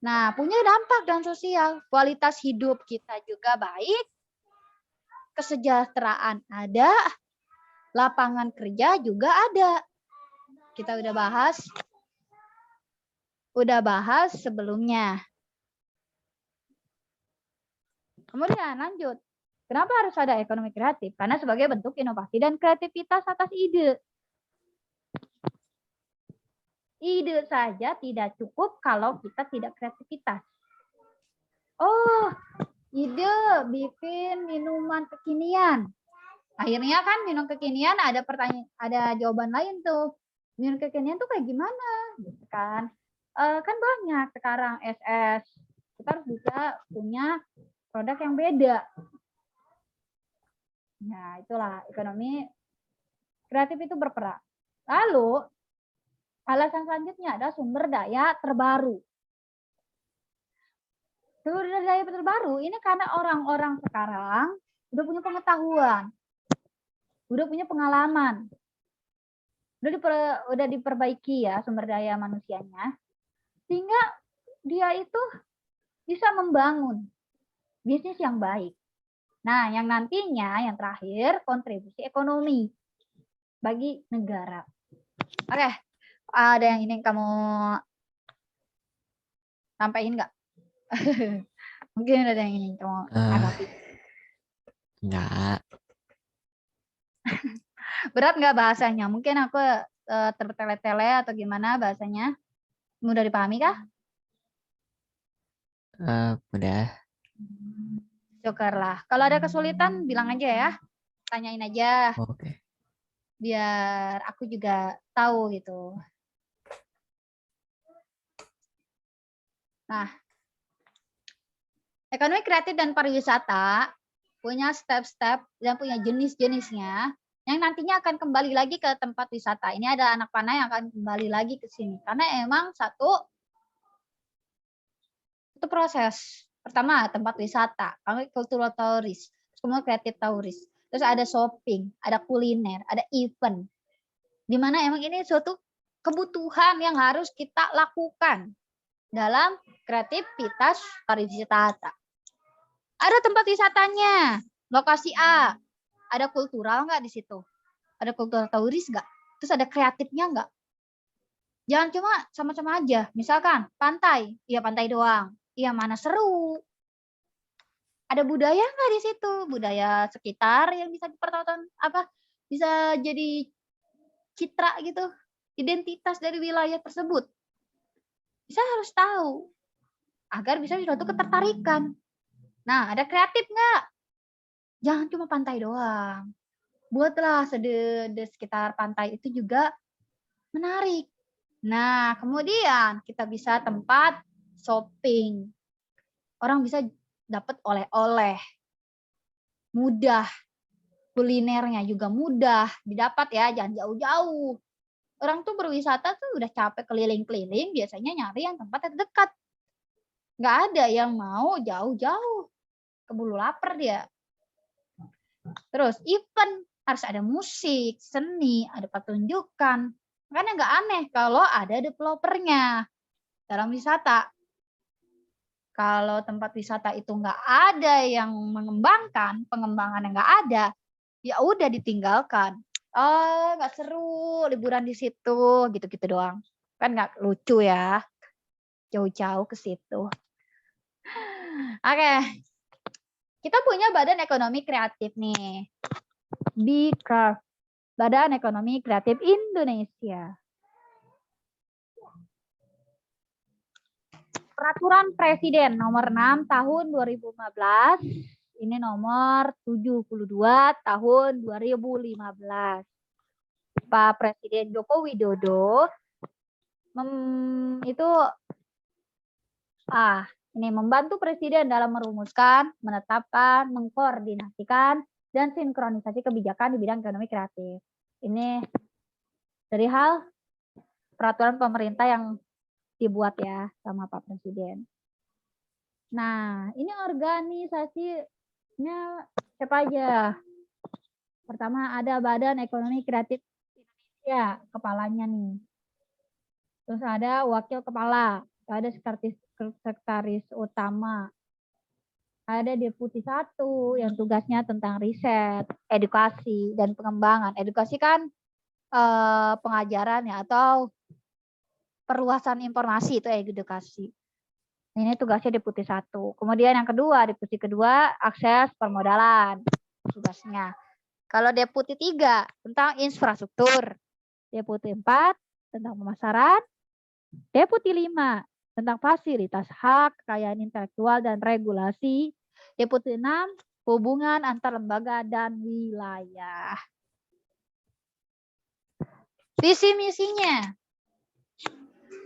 Nah, punya dampak dan sosial. Kualitas hidup kita juga baik, kesejahteraan ada, lapangan kerja juga ada. Kita udah bahas sebelumnya. Kemudian lanjut. Kenapa harus ada ekonomi kreatif? Karena sebagai bentuk inovasi dan kreativitas atas ide. Ide saja tidak cukup kalau kita tidak kreativitas. Oh, ide bikin minuman kekinian. Akhirnya kan minum kekinian ada jawaban lain tuh. Minum kekinian tuh kayak gimana? Gitu kan. Kan banyak sekarang SS. Kita harus bisa punya produk yang beda. Nah, itulah ekonomi kreatif itu berperan. Lalu, alasan selanjutnya adalah sumber daya terbaru. Sumber daya terbaru ini karena orang-orang sekarang udah punya pengetahuan, udah punya pengalaman, udah diperbaiki ya sumber daya manusianya, sehingga dia itu bisa membangun bisnis yang baik. Nah, yang nantinya yang terakhir kontribusi ekonomi bagi negara. Oke, ada yang ingin kamu sampaikan nggak? Mungkin ada yang ingin kamu anggapi. Enggak. Berat nggak bahasanya? Mungkin aku tertele-tele atau gimana bahasanya? Mudah dipahami kah? Udah. Syukurlah. Kalau ada kesulitan bilang aja ya. Tanyain aja. Oke. Biar aku juga tahu gitu. Nah, ekonomi kreatif dan pariwisata punya step-step dan punya jenis-jenisnya yang nantinya akan kembali lagi ke tempat wisata. Ini ada anak panah yang akan kembali lagi ke sini. Karena emang itu proses. Pertama, tempat wisata. Kami cultural tourist. Kemudian creative tourist. Terus ada shopping, ada kuliner, ada event. Dimana emang ini suatu kebutuhan yang harus kita lakukan dalam kreativitas pariwisata. Ada tempat wisatanya, lokasi A. Ada kultural nggak di situ? Ada kultural turis nggak? Terus ada kreatifnya nggak? Jangan cuma sama-sama aja. Misalkan pantai, ya pantai doang. Iya mana seru. Ada budaya nggak di situ? Budaya sekitar yang bisa dipertonton bisa jadi citra gitu, identitas dari wilayah tersebut. Bisa harus tahu agar bisa suatu ketertarikan. Nah, ada kreatif nggak? Jangan cuma pantai doang. Buatlah di sekitar pantai itu juga menarik. Nah, kemudian kita bisa tempat shopping. Orang bisa dapat oleh-oleh. Mudah. Kulinernya juga mudah didapat ya, jangan jauh-jauh. Orang tuh berwisata tuh udah capek keliling-keliling, biasanya nyari yang tempat yang dekat. Nggak ada yang mau jauh-jauh. Keburu lapar dia. Terus event, harus ada musik, seni, ada pertunjukan. Makanya nggak aneh kalau ada developernya dalam wisata. Kalau tempat wisata itu nggak ada yang mengembangkan, pengembangan yang nggak ada, ya udah ditinggalkan. Oh, nggak seru liburan di situ, gitu-gitu doang. Kan nggak lucu ya, jauh-jauh ke situ. Oke, kita punya Badan Ekonomi Kreatif nih. BKRF, Badan Ekonomi Kreatif Indonesia. Peraturan Presiden nomor 6 tahun 2015, ini nomor 72 tahun 2015. Pak Presiden Joko Widodo ini membantu Presiden dalam merumuskan, menetapkan, mengkoordinasikan, dan sinkronisasi kebijakan di bidang ekonomi kreatif. Ini dari hal peraturan pemerintah yang dibuat ya sama Pak Presiden. Nah, ini organisasinya siapa aja? Pertama ada Badan Ekonomi Kreatif Indonesia, kepalanya nih. Terus ada wakil kepala, ada sekretaris utama, ada deputi 1 yang tugasnya tentang riset, edukasi, dan pengembangan. Edukasi kan pengajaran ya, atau perluasan informasi, itu edukasi. Ini tugasnya deputi 1. Kemudian yang kedua, deputi kedua, akses permodalan tugasnya. Kalau deputi 3 tentang infrastruktur, deputi 4 tentang pemasaran, deputi 5 tentang fasilitas hak, kekayaan intelektual dan regulasi, deputi 6 hubungan antar lembaga dan wilayah. Visi misinya.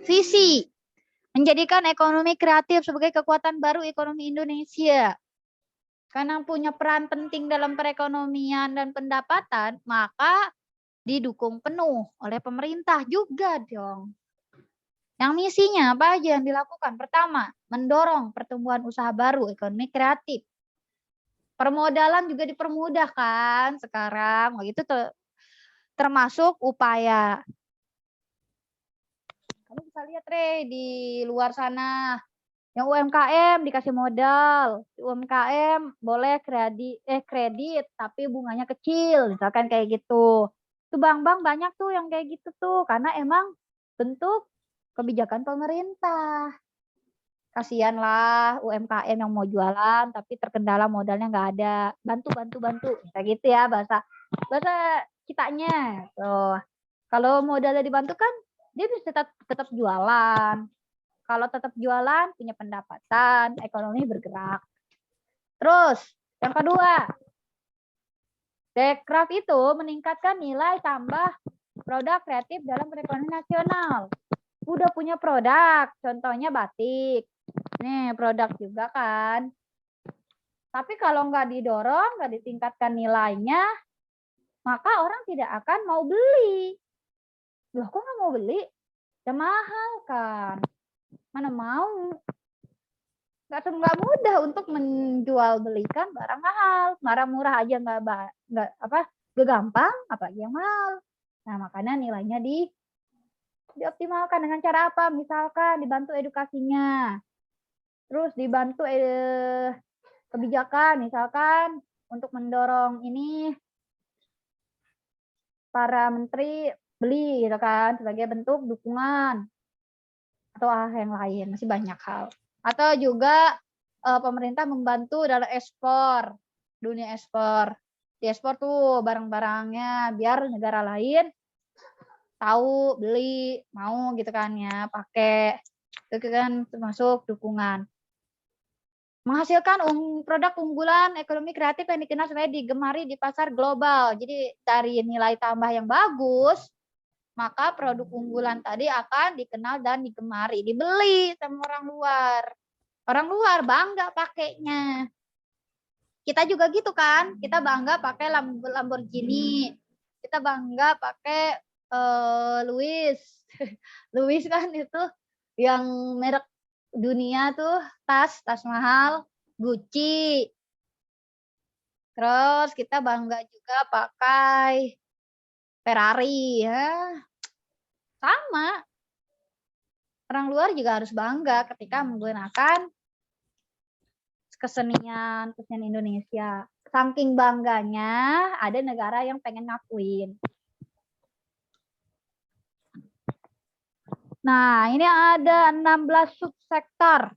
Visi menjadikan ekonomi kreatif sebagai kekuatan baru ekonomi Indonesia. Karena punya peran penting dalam perekonomian dan pendapatan, maka didukung penuh oleh pemerintah juga dong. Yang misinya apa aja yang dilakukan? Pertama, mendorong pertumbuhan usaha baru ekonomi kreatif. Permodalan juga dipermudahkan sekarang, itu termasuk upaya. Kamu bisa lihat di luar sana. Yang UMKM dikasih modal, UMKM boleh kredit tapi bunganya kecil, misalkan kayak gitu. Tuh bank-bank banyak tuh yang kayak gitu tuh, karena emang bentuk kebijakan pemerintah. Kasihanlah UMKM yang mau jualan tapi terkendala modalnya nggak ada. Bantu, kayak gitu ya bahasa kitanya. Tuh. Kalau modalnya dibantu kan dia bisa tetap jualan. Kalau tetap jualan, punya pendapatan, ekonomi bergerak. Terus, yang kedua, Bekraf itu meningkatkan nilai tambah produk kreatif dalam perekonomian nasional. Udah punya produk, contohnya batik. Nih, produk juga kan. Tapi kalau nggak didorong, nggak ditingkatkan nilainya, maka orang tidak akan mau beli. Loh, kok nggak mau beli? Ya mahal kan. Mana mau, nggak mudah untuk menjual belikan barang mahal, barang murah aja nggak gampang, apalagi yang mahal. Nah makanya nilainya dioptimalkan dengan cara apa? Misalkan dibantu edukasinya, terus dibantu kebijakan, misalkan untuk mendorong ini para menteri beli, gitu kan, sebagai bentuk dukungan. Atau hal yang lain, masih banyak hal. Atau juga pemerintah membantu dalam ekspor, dunia ekspor. Di ekspor tuh barang-barangnya biar negara lain tahu, beli, mau gitu kan ya, pakai. Itu kan termasuk dukungan. Menghasilkan produk unggulan ekonomi kreatif yang dikenal sebagai digemari di pasar global. Jadi dari nilai tambah yang bagus, maka produk unggulan tadi akan dikenal dan digemari, dibeli sama orang luar. Orang luar bangga pakainya. Kita juga gitu kan, kita bangga pakai Lamborghini, kita bangga pakai Louis. Louis kan itu yang merek dunia tuh, tas mahal, Gucci. Terus kita bangga juga pakai Ferrari ya. Sama. Orang luar juga harus bangga ketika menggunakan kesenian Indonesia. Saking bangganya, ada negara yang pengen ngakuin. Nah, ini ada 16 subsektor.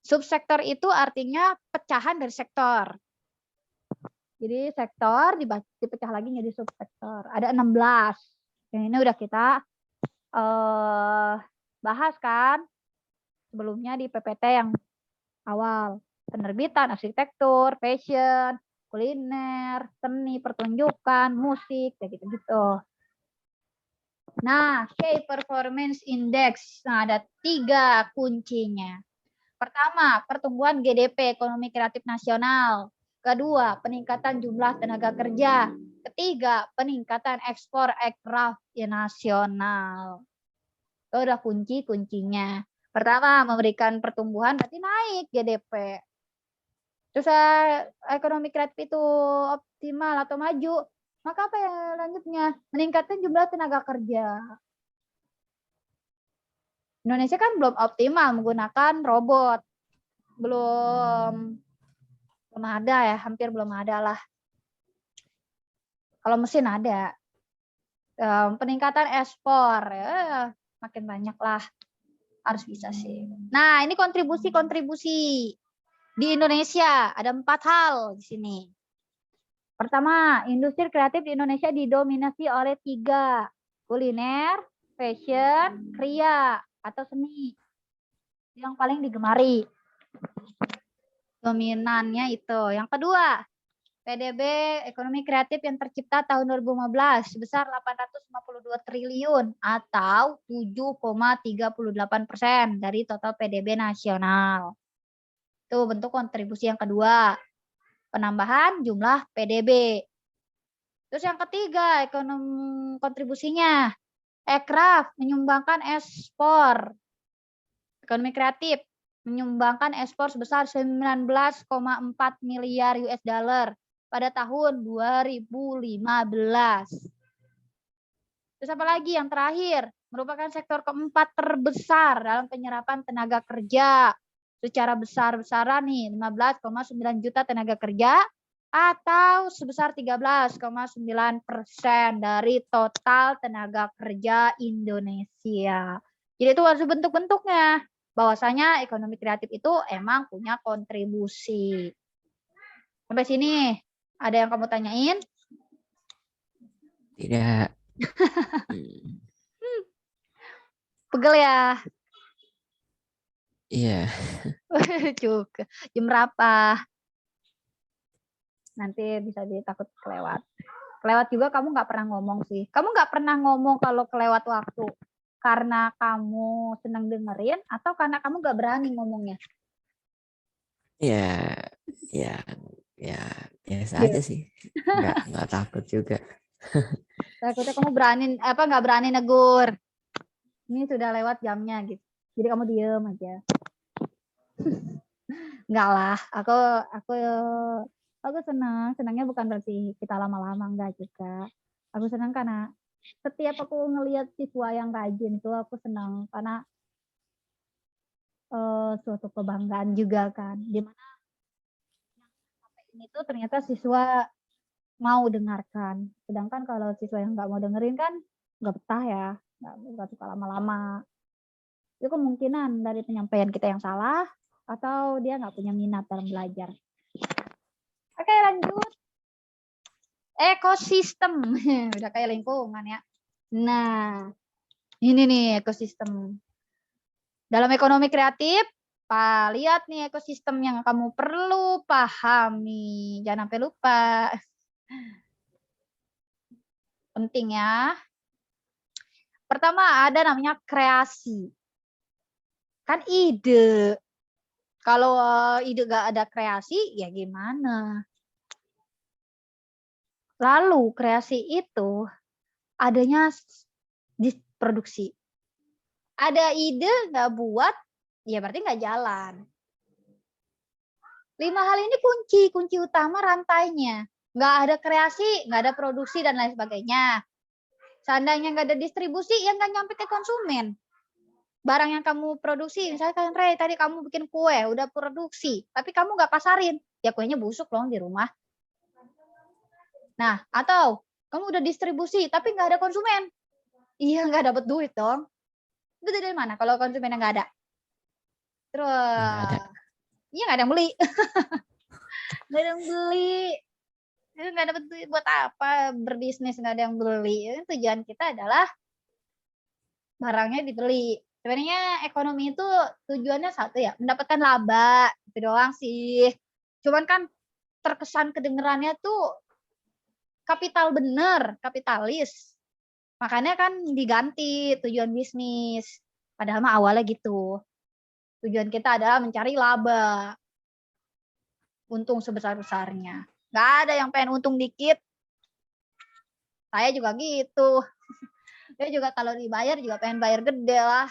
Subsektor itu artinya pecahan dari sektor. Jadi sektor dipecah lagi jadi subsektor. Ada 16. Yang ini udah kita bahas kan sebelumnya di PPT yang awal. Penerbitan, arsitektur, fashion, kuliner, seni, pertunjukan, musik, kayak gitu-gitu. Nah, Key Performance Index. Nah, ada 3 kuncinya. Pertama, pertumbuhan GDP, ekonomi kreatif nasional. Kedua, peningkatan jumlah tenaga kerja. Ketiga, peningkatan ekspor aircraft nasional. Itu udah kunci-kuncinya. Pertama, memberikan pertumbuhan berarti naik GDP. Terus ekonomi kreatif itu optimal atau maju, maka apa yang lanjutnya? Meningkatkan jumlah tenaga kerja. Indonesia kan belum optimal menggunakan robot. Belum ada ya, hampir belum ada lah. Kalau mesin ada. Peningkatan ekspor, ya, makin banyak lah. Harus bisa sih. Nah, ini kontribusi di Indonesia. Ada 4 hal di sini. Pertama, industri kreatif di Indonesia didominasi oleh 3. Kuliner, fashion, kria, atau seni. Yang paling digemari. Dominannya itu. Yang kedua, PDB ekonomi kreatif yang tercipta tahun 2015 sebesar 852 triliun atau 7,38% dari total PDB nasional. Itu bentuk kontribusi yang kedua. Penambahan jumlah PDB. Terus yang ketiga, ekonomi kontribusinya. Ekraf menyumbangkan ekspor. Ekonomi kreatif menyumbangkan ekspor sebesar 19,4 miliar US dollar pada tahun 2015. Terus apa lagi yang terakhir? Merupakan sektor keempat terbesar dalam penyerapan tenaga kerja. Secara besar-besaran nih, 15,9 juta tenaga kerja atau sebesar 13,9% dari total tenaga kerja Indonesia. Jadi itu harus bentuk-bentuknya. Bahwasanya ekonomi kreatif itu emang punya kontribusi. Sampai sini ada yang kamu tanyain? Tidak. Pegel ya? Iya. Juga. Jam berapa? Nanti bisa ditakut kelewat. Kelewat juga kamu nggak pernah ngomong sih. Kamu nggak pernah ngomong kalau kelewat waktu. Karena kamu senang dengerin atau karena kamu nggak berani ngomongnya? Ya, ya, ya, biasa aja sih. Nggak takut juga. Takutnya kamu nggak berani negur. Ini sudah lewat jamnya gitu. Jadi kamu diem aja. Enggak lah, aku senangnya bukan berarti kita lama-lama, enggak juga. Aku senang karena setiap aku ngelihat siswa yang rajin tuh aku senang karena suatu kebanggaan juga kan. Dimana sampai ini tuh ternyata siswa mau dengarkan. Sedangkan kalau siswa yang nggak mau dengerin kan nggak betah ya, nggak suka lama-lama. Itu kemungkinan dari penyampaian kita yang salah atau dia nggak punya minat dalam belajar. Oke, lanjut. Ekosistem. Udah kayak lingkungan ya. Nah, ini nih ekosistem. Dalam ekonomi kreatif, lihat nih ekosistem yang kamu perlu pahami. Jangan sampai lupa. Penting ya. Pertama ada namanya kreasi. Kan ide. Kalau ide gak ada kreasi, ya gimana? Lalu kreasi itu adanya di produksi. Ada ide nggak buat, ya berarti nggak jalan. 5 hal ini kunci utama rantainya. Nggak ada kreasi, nggak ada produksi, dan lain sebagainya. Seandainya nggak ada distribusi, ya nggak nyampe ke konsumen. Barang yang kamu produksi, misalkan Ray, tadi kamu bikin kue, udah produksi, tapi kamu nggak pasarin, ya kuenya busuk loh di rumah. Nah, atau kamu udah distribusi, tapi nggak ada konsumen. Iya, nggak dapat duit dong. Itu dari mana kalau konsumennya nggak ada? Terus, iya nggak ada yang beli. Nggak ada yang beli. Itu nggak dapat duit buat apa berbisnis, nggak ada yang beli. Tujuan kita adalah barangnya dibeli. Sebenarnya ekonomi itu tujuannya satu ya, mendapatkan laba. Itu doang sih. Cuman kan terkesan kedengerannya tuh kapital bener, kapitalis. Makanya kan diganti tujuan bisnis. Padahal mah awalnya gitu. Tujuan kita adalah mencari laba. Untung sebesar-besarnya. Nggak ada yang pengen untung dikit. Saya juga gitu. Dia juga kalau dibayar juga pengen bayar gede lah.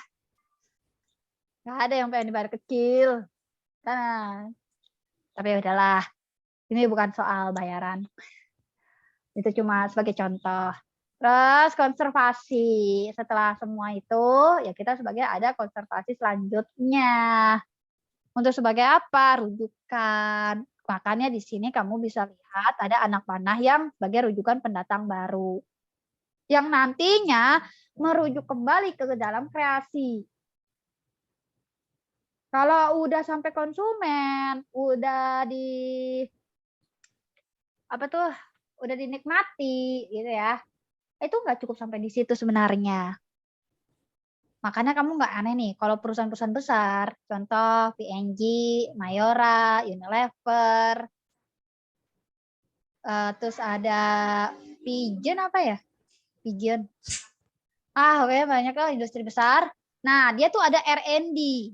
Nggak ada yang pengen dibayar kecil. Nah, tapi ya udahlah. Ini bukan soal bayaran. Itu cuma sebagai contoh. Terus konservasi. Setelah semua itu, ya kita sebagai ada konservasi selanjutnya. Untuk sebagai apa? Rujukan. Makanya di sini kamu bisa lihat ada anak panah yang sebagai rujukan pendatang baru. Yang nantinya merujuk kembali ke dalam kreasi. Kalau udah sampai konsumen, udah udah dinikmati gitu ya. Itu nggak cukup sampai di situ sebenarnya. Makanya kamu nggak aneh nih kalau perusahaan-perusahaan besar, contoh P&G, Mayora, Unilever, terus ada Pigeon apa ya? Pigeon. Oke, banyak lah industri besar. Nah, dia tuh ada R&D.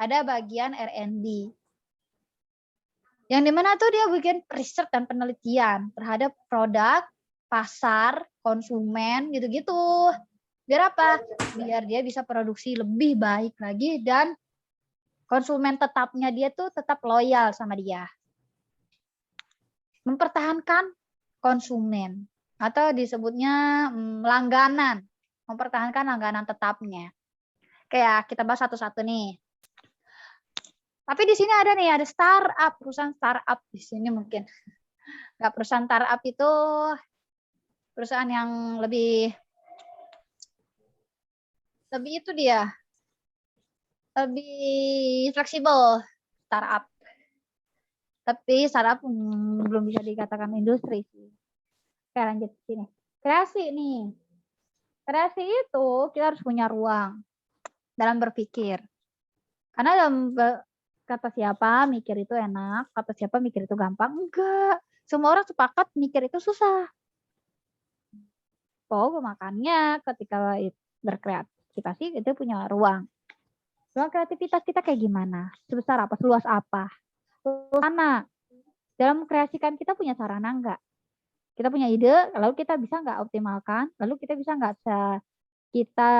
Ada bagian R&D. Yang dimana tuh dia bikin riset dan penelitian terhadap produk, pasar, konsumen, gitu-gitu. Biar apa? Biar dia bisa produksi lebih baik lagi dan konsumen tetapnya dia tuh tetap loyal sama dia. Mempertahankan konsumen atau disebutnya langganan. Mempertahankan langganan tetapnya. Kayak kita bahas satu-satu nih. Tapi di sini ada nih, ada startup, perusahaan startup di sini mungkin. Nggak, perusahaan startup itu perusahaan yang lebih itu dia, lebih fleksibel startup. Tapi startup belum bisa dikatakan industri sih. Oke, lanjut sini. Kreasi nih. Kreasi itu kita harus punya ruang dalam berpikir. Karena dalam kata siapa mikir itu enak, kata siapa mikir itu gampang. Enggak. Semua orang sepakat mikir itu susah. Oh, makanya ketika berkreativitas itu punya ruang. Ruang kreativitas kita kayak gimana? Sebesar apa? Seluas apa? Mana? Dalam kreasikan kita punya sarana enggak? Kita punya ide, lalu kita bisa nggak optimalkan, lalu kita bisa nggak kita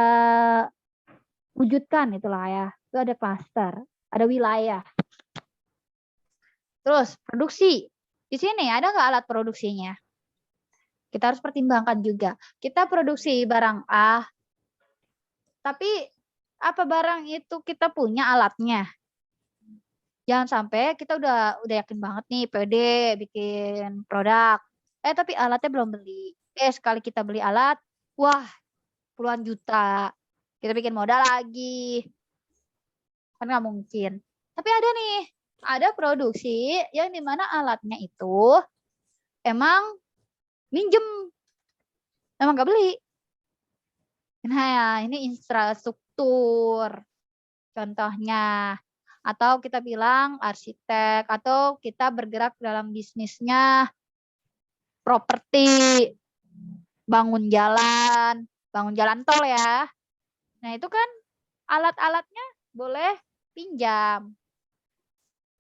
wujudkan, itulah ya. Itu ada klaster, ada wilayah. Terus produksi. Di sini ada nggak alat produksinya? Kita harus pertimbangkan juga. Kita produksi barang A, tapi apa barang itu kita punya alatnya? Jangan sampai kita udah yakin banget nih pede bikin produk. Tapi alatnya belum beli. Sekali kita beli alat, wah puluhan juta. Kita bikin modal lagi. Kan nggak mungkin. Tapi ada nih, ada produksi yang dimana alatnya itu emang minjem. Emang nggak beli. Nah, ini infrastruktur. Contohnya. Atau kita bilang arsitek. Atau kita bergerak dalam bisnisnya properti. Bangun jalan tol ya. Nah, itu kan alat-alatnya boleh pinjam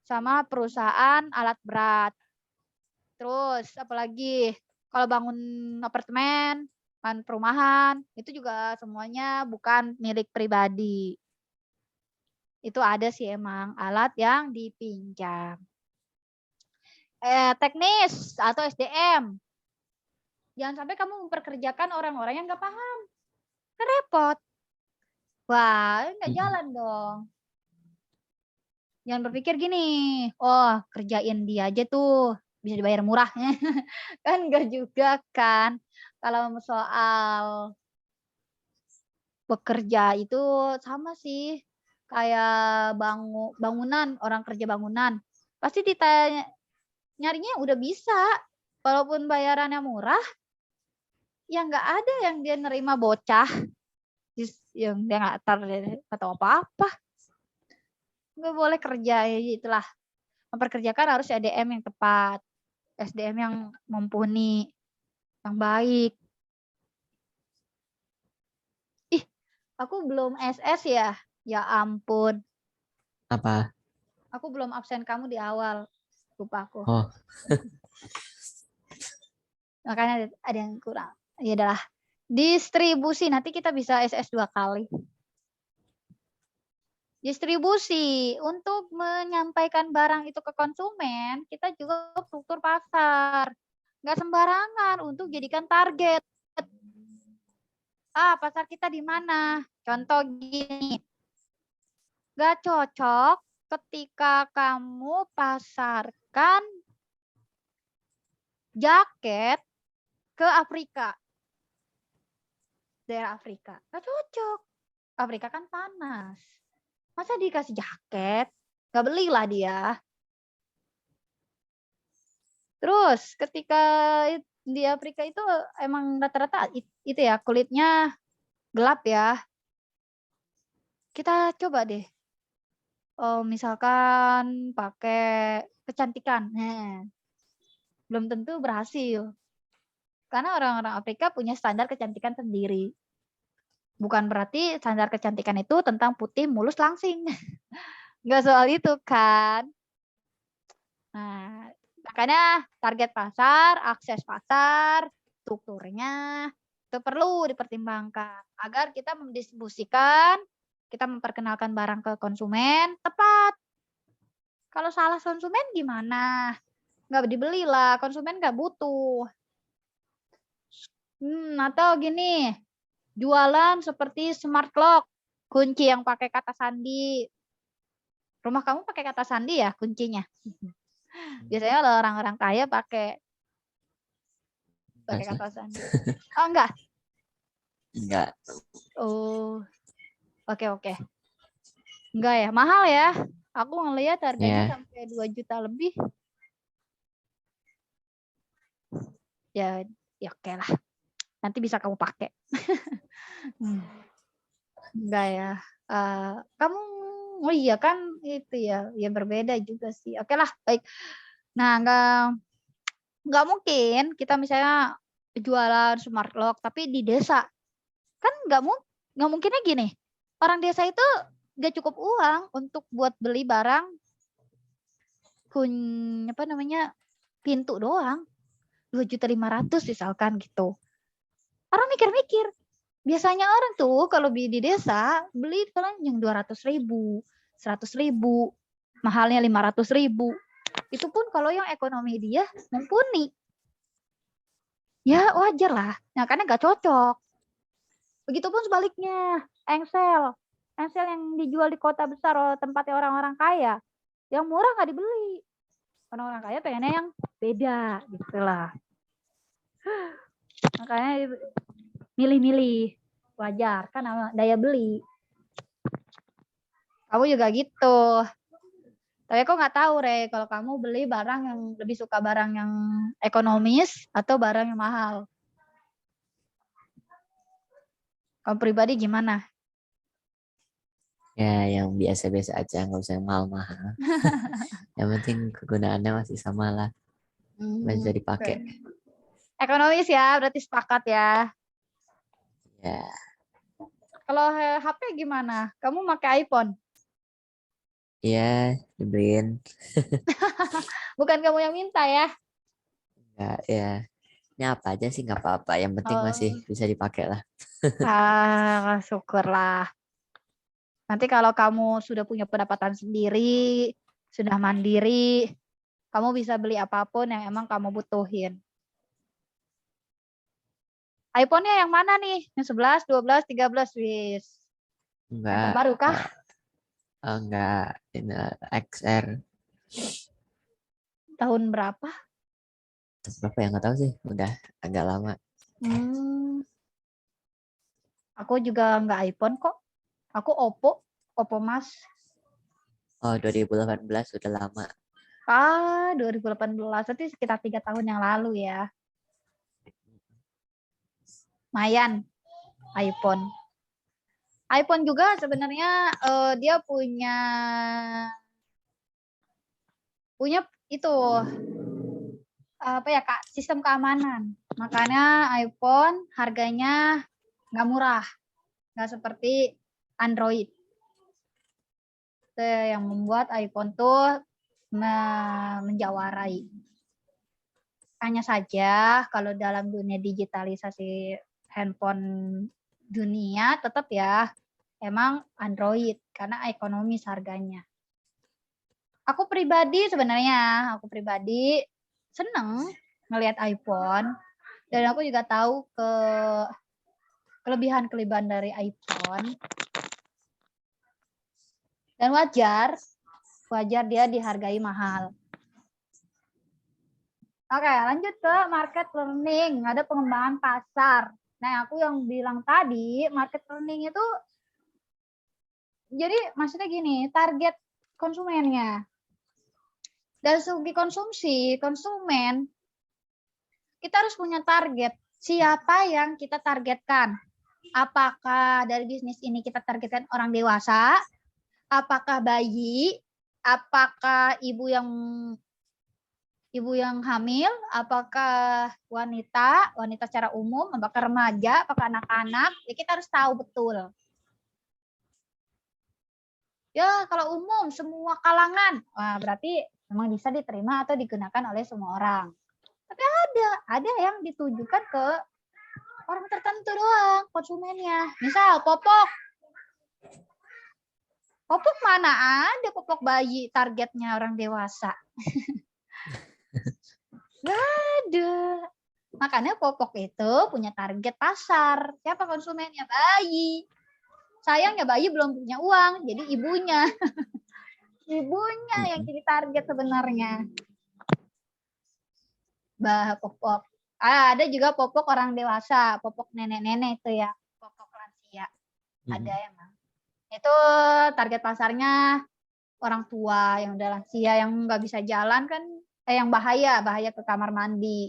sama perusahaan alat berat. Terus apalagi kalau bangun apartemen, bangun perumahan, itu juga semuanya bukan milik pribadi. Itu ada sih emang alat yang dipinjam. Teknis atau SDM. Jangan sampai kamu memperkerjakan orang-orang yang nggak paham. Kan repot. Wah, nggak jalan dong. Jangan berpikir gini, oh kerjain dia aja tuh, bisa dibayar murah. Kan nggak juga kan. Kalau soal bekerja itu sama sih. Kayak bangunan, orang kerja bangunan. Pasti ditanya, nyarinya udah bisa. Walaupun bayarannya murah, ya nggak ada yang dia nerima bocah. Yang dia nggak tahu apa-apa. Nggak boleh kerja, ya itulah. Memperkerjakan harus SDM yang tepat. SDM yang mumpuni, yang baik. Ih, aku belum SS ya? Ya ampun. Apa? Aku belum absen kamu di awal. Lupa aku. Oh. Makanya ada yang kurang. Ya adalah. Distribusi, nanti kita bisa SS 2 kali. Distribusi, untuk menyampaikan barang itu ke konsumen, kita juga struktur pasar. Nggak sembarangan untuk jadikan target. Pasar kita di mana? Contoh gini, nggak cocok ketika kamu pasarkan jaket ke Afrika. Daerah Afrika. Nggak cocok. Afrika kan panas. Masa dikasih jaket? Nggak belilah dia. Terus ketika di Afrika itu emang rata-rata itu ya kulitnya gelap ya. Kita coba deh. Misalkan pakai kecantikan. Nah, belum tentu berhasil. Karena orang-orang Afrika punya standar kecantikan sendiri. Bukan berarti standar kecantikan itu tentang putih, mulus, langsing. Nggak soal itu kan. Nah, makanya target pasar, akses pasar, strukturnya itu perlu dipertimbangkan agar kita mendistribusikan, kita memperkenalkan barang ke konsumen tepat. Kalau salah konsumen gimana? Nggak dibeli lah, konsumen nggak butuh. Atau gini, jualan seperti smart lock, kunci yang pakai kata sandi. Rumah kamu pakai kata sandi ya kuncinya? Biasanya orang-orang kaya pakai kata sandi. Oh enggak? Enggak. Oh, oke. Enggak ya, mahal ya. Aku ngelihat harganya sampai 2 juta lebih. Ya oke lah. Nanti bisa kamu pakai. Enggak ya. Kamu, oh iya kan itu ya berbeda juga sih. Oke lah, baik. Nah, enggak mungkin kita misalnya jualan smart lock tapi di desa. Kan enggak mungkinnya gini. Orang desa itu enggak cukup uang untuk buat beli barang pintu doang. 2.500.000 misalkan gitu. Orang mikir-mikir. Biasanya orang tuh kalau di desa beli paling yang 200.000, 100.000, mahalnya 500.000. Itu pun kalau yang ekonomi dia mumpuni. Ya wajar lah. Nah, karena nggak cocok. Begitupun sebaliknya, engsel yang dijual di kota besar tempatnya orang-orang kaya, yang murah nggak dibeli. Orang-orang kaya pengennya yang beda, gitulah. Makanya milih-milih, wajar kan daya beli. Kamu juga gitu. Tapi aku nggak tahu Re, kalau kamu beli barang yang lebih suka barang yang ekonomis atau barang yang mahal. Kamu pribadi gimana? Ya, yang biasa-biasa aja, nggak usah yang mahal-mahal. Yang penting kegunaannya masih sama lah, bisa dipakai. Ekonomis ya, berarti sepakat ya. Ya. Kalau HP gimana? Kamu pakai iPhone? Iya, dibeliin. Bukan kamu yang minta ya? Enggak, ya. Ini apa aja sih nggak apa-apa. Yang penting masih bisa dipakai lah. Syukurlah. Nanti kalau kamu sudah punya pendapatan sendiri, sudah mandiri, kamu bisa beli apapun yang emang kamu butuhin. iPhone-nya yang mana nih? Yang 11, 12, 13, wis. Enggak. Baru kah? Enggak, ini XR. Tahun berapa? Berapa ya, nggak tahu sih. Udah agak lama. Aku juga nggak iPhone kok. Aku Oppo Mas. Oh, 2018 udah lama. 2018. Berarti sekitar 3 tahun yang lalu ya. Lumayan iPhone. iPhone juga sebenarnya dia punya itu apa ya Kak, sistem keamanan. Makanya iPhone harganya nggak murah, nggak seperti Android. Itu yang membuat iPhone tuh menjawarai. Hanya saja kalau dalam dunia digitalisasi handphone dunia tetap ya emang Android karena ekonomis harganya. Aku pribadi seneng ngelihat iPhone dan aku juga tahu kelebihan-kelebihan dari iPhone. Dan wajar dia dihargai mahal. Oke, lanjut ke market learning. Ada pengembangan pasar. Nah, aku yang bilang tadi, market learning itu jadi maksudnya gini, target konsumennya. Dari segi konsumen, kita harus punya target. Siapa yang kita targetkan? Apakah dari bisnis ini kita targetkan orang dewasa? Apakah bayi? Apakah ibu yang hamil? Apakah wanita secara umum? Apakah remaja? Apakah anak-anak? Ya kita harus tahu betul. Ya kalau umum semua kalangan, wah berarti memang bisa diterima atau digunakan oleh semua orang. Tapi ada yang ditujukan ke orang tertentu doang konsumennya. Misal popok mana ada popok bayi targetnya orang dewasa. Gak ada. Makanya popok itu punya target pasar. Siapa konsumennya? Bayi. Sayangnya bayi belum punya uang, jadi ibunya. Ibunya yang jadi target sebenarnya. Popok. Ada juga popok orang dewasa, popok nenek-nenek itu ya, popok lansia. Ada emang. Itu target pasarnya orang tua yang udah lansia, yang nggak bisa jalan kan, yang bahaya ke kamar mandi.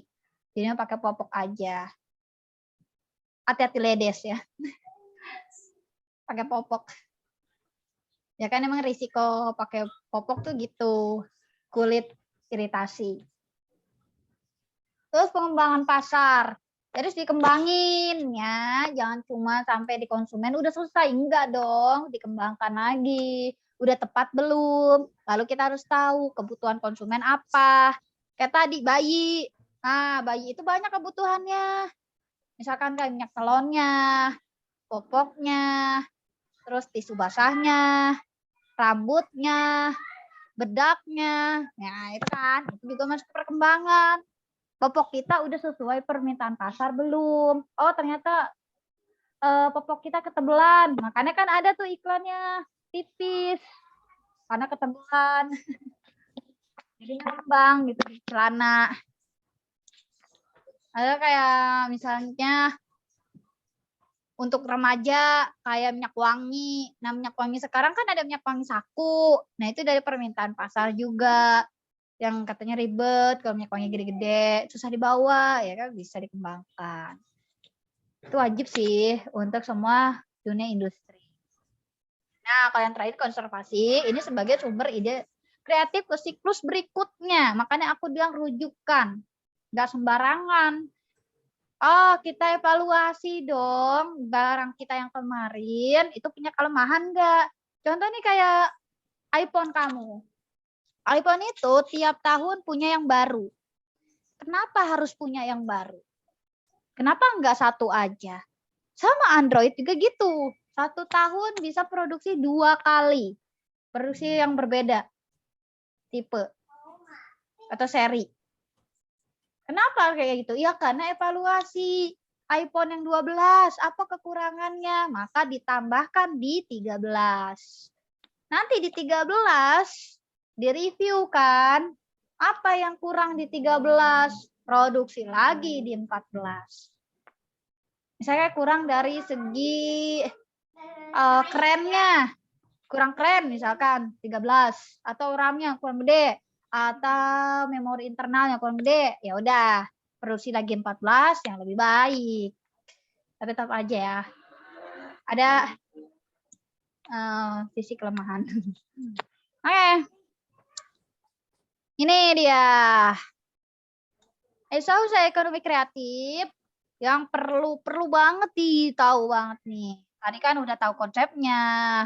Jadi pakai popok aja. Hati-hati ledes ya. Pakai popok. Ya kan emang risiko pakai popok tuh gitu. Kulit iritasi. Terus pengembangan pasar. Terus dikembangin ya, jangan cuma sampai di konsumen udah selesai, enggak dong, dikembangkan lagi. Udah tepat belum? Lalu kita harus tahu kebutuhan konsumen apa. Kayak tadi bayi. Nah, bayi itu banyak kebutuhannya. Misalkan kayak minyak telonnya, popoknya, terus tisu basahnya, rambutnya, bedaknya. Nah, itu kan itu juga masuk perkembangan. Popok kita udah sesuai permintaan pasar belum? Oh, ternyata popok kita ketebelan. Makanya kan ada tuh iklannya tipis. Karena ketebelan. Jadi ngembang gitu di celana. Ada kayak misalnya untuk remaja kayak minyak wangi. Nah, minyak wangi sekarang kan ada minyak wangi saku. Nah, itu dari permintaan pasar juga. Yang katanya ribet, kalau minyak wangi gede-gede, susah dibawa, ya kan bisa dikembangkan. Itu wajib sih untuk semua dunia industri. Nah, kalau yang terakhir konservasi, ini sebagai sumber ide kreatif ke siklus berikutnya. Makanya aku bilang rujukan, nggak sembarangan. Oh, kita evaluasi dong barang kita yang kemarin itu punya kelemahan nggak? Contoh nih kayak iPhone kamu. iPhone itu tiap tahun punya yang baru. Kenapa harus punya yang baru? Kenapa nggak satu aja? Sama Android juga gitu. 1 tahun bisa produksi 2 kali. Produksi yang berbeda. Tipe. Atau seri. Kenapa kayak gitu? Ya karena evaluasi. iPhone yang 12, apa kekurangannya? Maka ditambahkan di 13. Nanti di 13 direview kan, apa yang kurang di 13, produksi lagi di 14. Misalnya kurang dari segi kerennya, kurang keren misalkan 13, atau RAM-nya kurang gede, atau memori internalnya kurang gede, ya udah produksi lagi 14 yang lebih baik. Tapi tetap aja ya, ada sisi kelemahan. Oke. Ini dia. Usaha ekonomi kreatif yang perlu banget tahu banget nih. Tadi kan udah tahu konsepnya,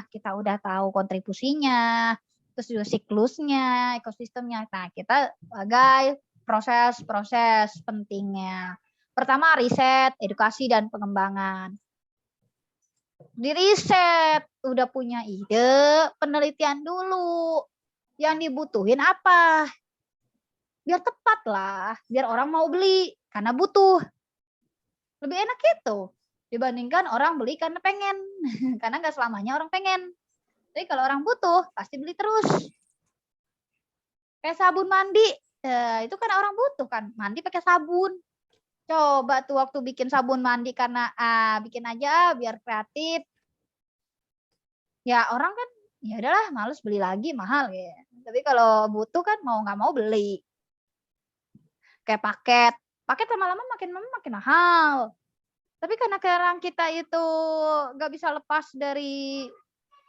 kita udah tahu kontribusinya, terus juga siklusnya, ekosistemnya. Nah, kita sebagai proses pentingnya. Pertama, riset, edukasi, dan pengembangan. Di riset, udah punya ide, penelitian dulu. Yang dibutuhin apa? Biar tepat lah, biar orang mau beli, karena butuh. Lebih enak itu, dibandingkan orang beli karena pengen. Karena nggak selamanya orang pengen. Jadi kalau orang butuh, pasti beli terus. Kayak sabun mandi, itu kan orang butuh kan, mandi pakai sabun. Coba tuh waktu bikin sabun mandi karena bikin aja biar kreatif. Ya orang kan ya udahlah males beli lagi mahal ya. Tapi kalau butuh kan mau nggak mau beli. Kayak paket lama-lama makin mahal. Tapi karena sekarang kita itu nggak bisa lepas dari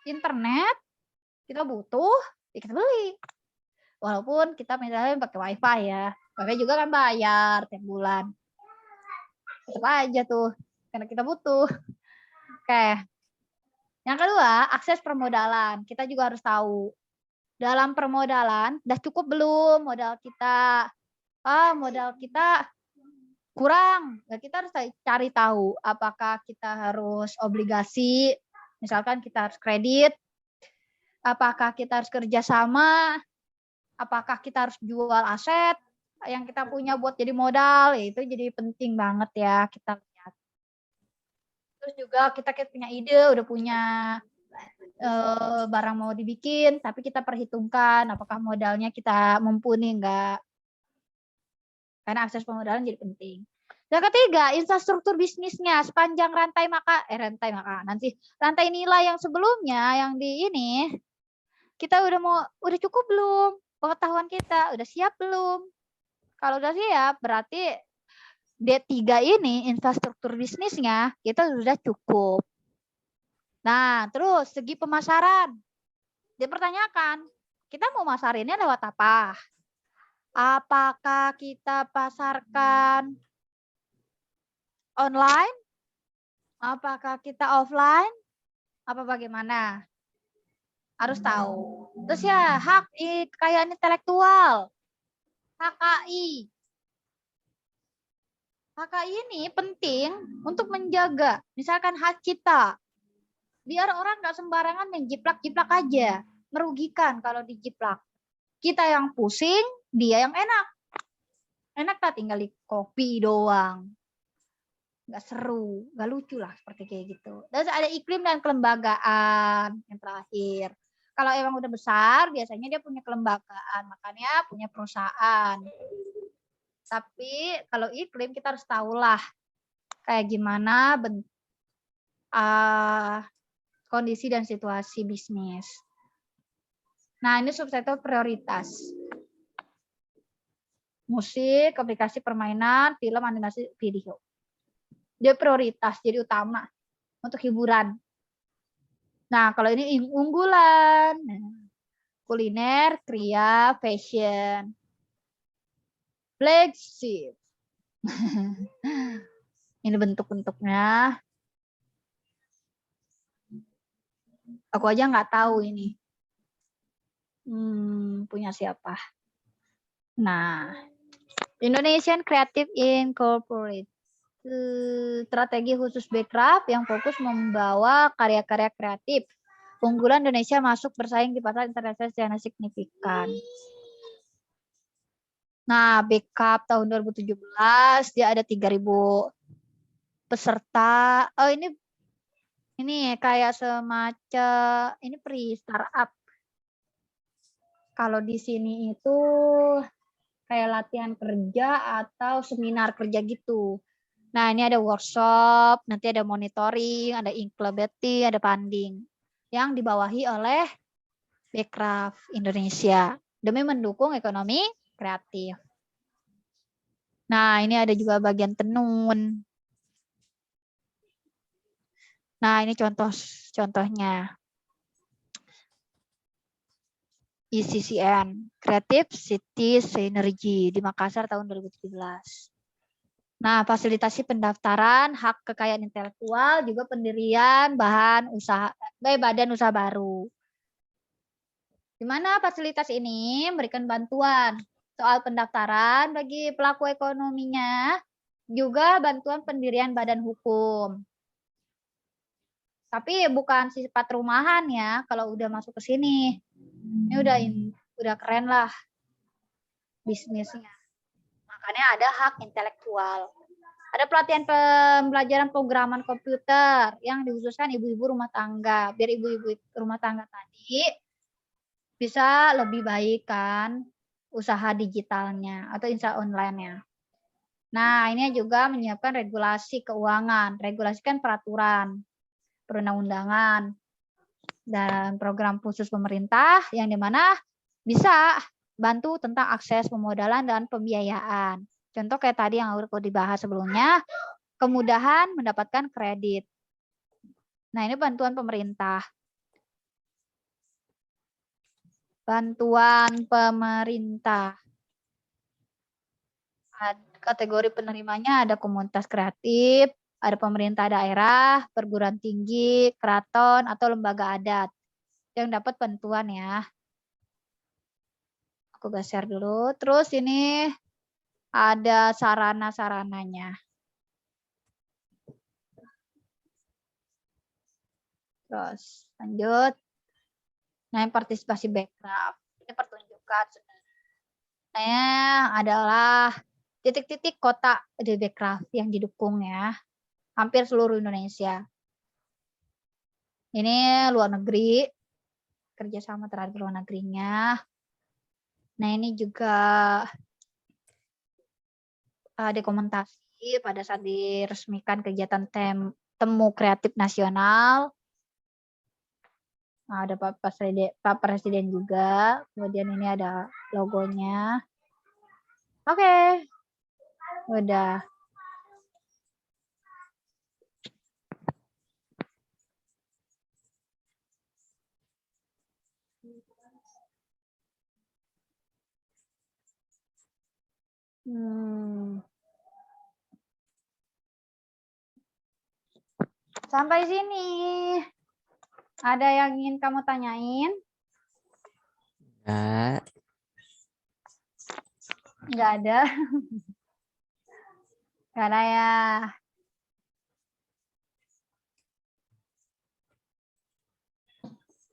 internet, kita butuh, ya kita beli. Walaupun kita misalnya pakai wifi ya, wifi juga kan bayar tiap bulan. Tetap aja tuh, karena kita butuh. Oke. Yang kedua, akses permodalan. Kita juga harus tahu. Dalam permodalan, udah cukup belum modal kita? Modal kita kurang. Nah, kita harus cari tahu apakah kita harus obligasi, misalkan kita harus kredit, apakah kita harus kerjasama, apakah kita harus jual aset yang kita punya buat jadi modal, ya itu jadi penting banget ya kita lihat. Terus juga kita punya ide, udah punya barang mau dibikin, tapi kita perhitungkan apakah modalnya kita mumpuni enggak. Karena akses pemodalan jadi penting. Yang ketiga, infrastruktur bisnisnya sepanjang rantai makanan sih. Rantai nilai yang sebelumnya yang di ini kita udah cukup belum? Pengetahuan kita udah siap belum? Kalau udah siap berarti D3 ini infrastruktur bisnisnya kita sudah cukup. Nah, terus segi pemasaran. Dipertanyakan, kita mau masarinnya lewat apa? Apakah kita pasarkan online? Apakah kita offline? Apa bagaimana? Harus tahu. Terus ya, hak kekayaan intelektual. HKI. HKI ini penting untuk menjaga, misalkan hak kita. Biar orang nggak sembarangan main jiplak-jiplak aja. Merugikan kalau dijiplak. Kita yang pusing, dia yang enak. Enak tak tinggal di kopi doang. Nggak seru, nggak lucu lah seperti kayak gitu. Terus ada iklim dan kelembagaan yang terakhir. Kalau emang udah besar, biasanya dia punya kelembagaan, makanya punya perusahaan. Tapi kalau iklim kita harus tahulah kayak gimana kondisi dan situasi bisnis. Nah, ini subsektor prioritas. Musik, aplikasi permainan, film, animasi, video. Dia prioritas, jadi utama untuk hiburan. Nah, kalau ini unggulan. Kuliner, kria, fashion. Flagship. Ini bentuk-bentuknya. Aku aja nggak tahu ini. Punya siapa? Nah, Indonesian Creative Incorporated. Strategi khusus Bekraf yang fokus membawa karya-karya kreatif. Unggulan Indonesia masuk bersaing di pasar internasional secara signifikan. Nah, Bekraf tahun 2017 dia ada 3.000 peserta. Oh, ini kayak semacam ini startup. Kalau di sini itu kayak latihan kerja atau seminar kerja gitu. Nah, ini ada workshop, nanti ada monitoring, ada incubation, ada funding yang dibawahi oleh Bekraf Indonesia demi mendukung ekonomi kreatif. Nah, ini ada juga bagian tenun. Nah, ini contohnya. ECCN, Creative City Synergy di Makassar tahun 2017. Nah, fasilitasi pendaftaran hak kekayaan intelektual, juga pendirian badan usaha baru. Di mana fasilitas ini memberikan bantuan soal pendaftaran bagi pelaku ekonominya, Juga bantuan pendirian badan hukum. Tapi bukan sifat rumahan ya kalau udah masuk ke sini. Ini udah keren lah bisnisnya. Makanya ada hak intelektual. Ada pelatihan pembelajaran programan komputer yang dikhususkan ibu-ibu rumah tangga. Biar ibu-ibu rumah tangga tadi bisa lebih baik kan usaha digitalnya atau usaha online-nya. Nah, ini juga menyiapkan regulasi keuangan. Regulasi kan peraturan, perundang-undangan, dan program khusus pemerintah yang dimana bisa bantu tentang akses pemodalan dan pembiayaan. Contoh kayak tadi yang udah dibahas sebelumnya, kemudahan mendapatkan kredit. Nah, ini bantuan pemerintah. Bantuan pemerintah. Kategori penerimanya ada komunitas kreatif, ada pemerintah daerah, perguruan tinggi, keraton, atau lembaga adat yang dapat bantuan ya. Aku geser dulu. Terus ini ada sarana-sarananya. Terus lanjut. Nah, yang partisipasi backcraft. Ini pertunjukan sebenarnya adalah titik-titik kota di backcraft yang didukung ya. Hampir seluruh Indonesia. Ini luar negeri. Kerjasama terhadap luar negerinya. Nah, ini juga dokumentasi pada saat diresmikan kegiatan Temu Kreatif Nasional. Nah, ada Pak Presiden juga. Kemudian ini ada logonya. Oke. Udah. Sampai sini. Ada yang ingin kamu tanyain? Enggak. Enggak ada. Enggak ada ya.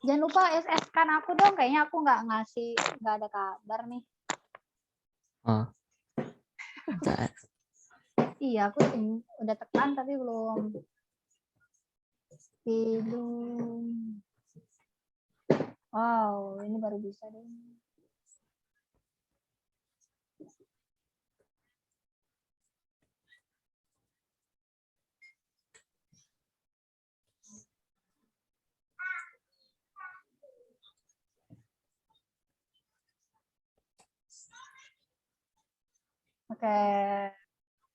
Jangan lupa SS-kan aku dong. Kayaknya aku nggak ada kabar nih. Oh. Bentar. Iya, aku udah tekan tapi belum. Wow, ini baru bisa deh. Oke.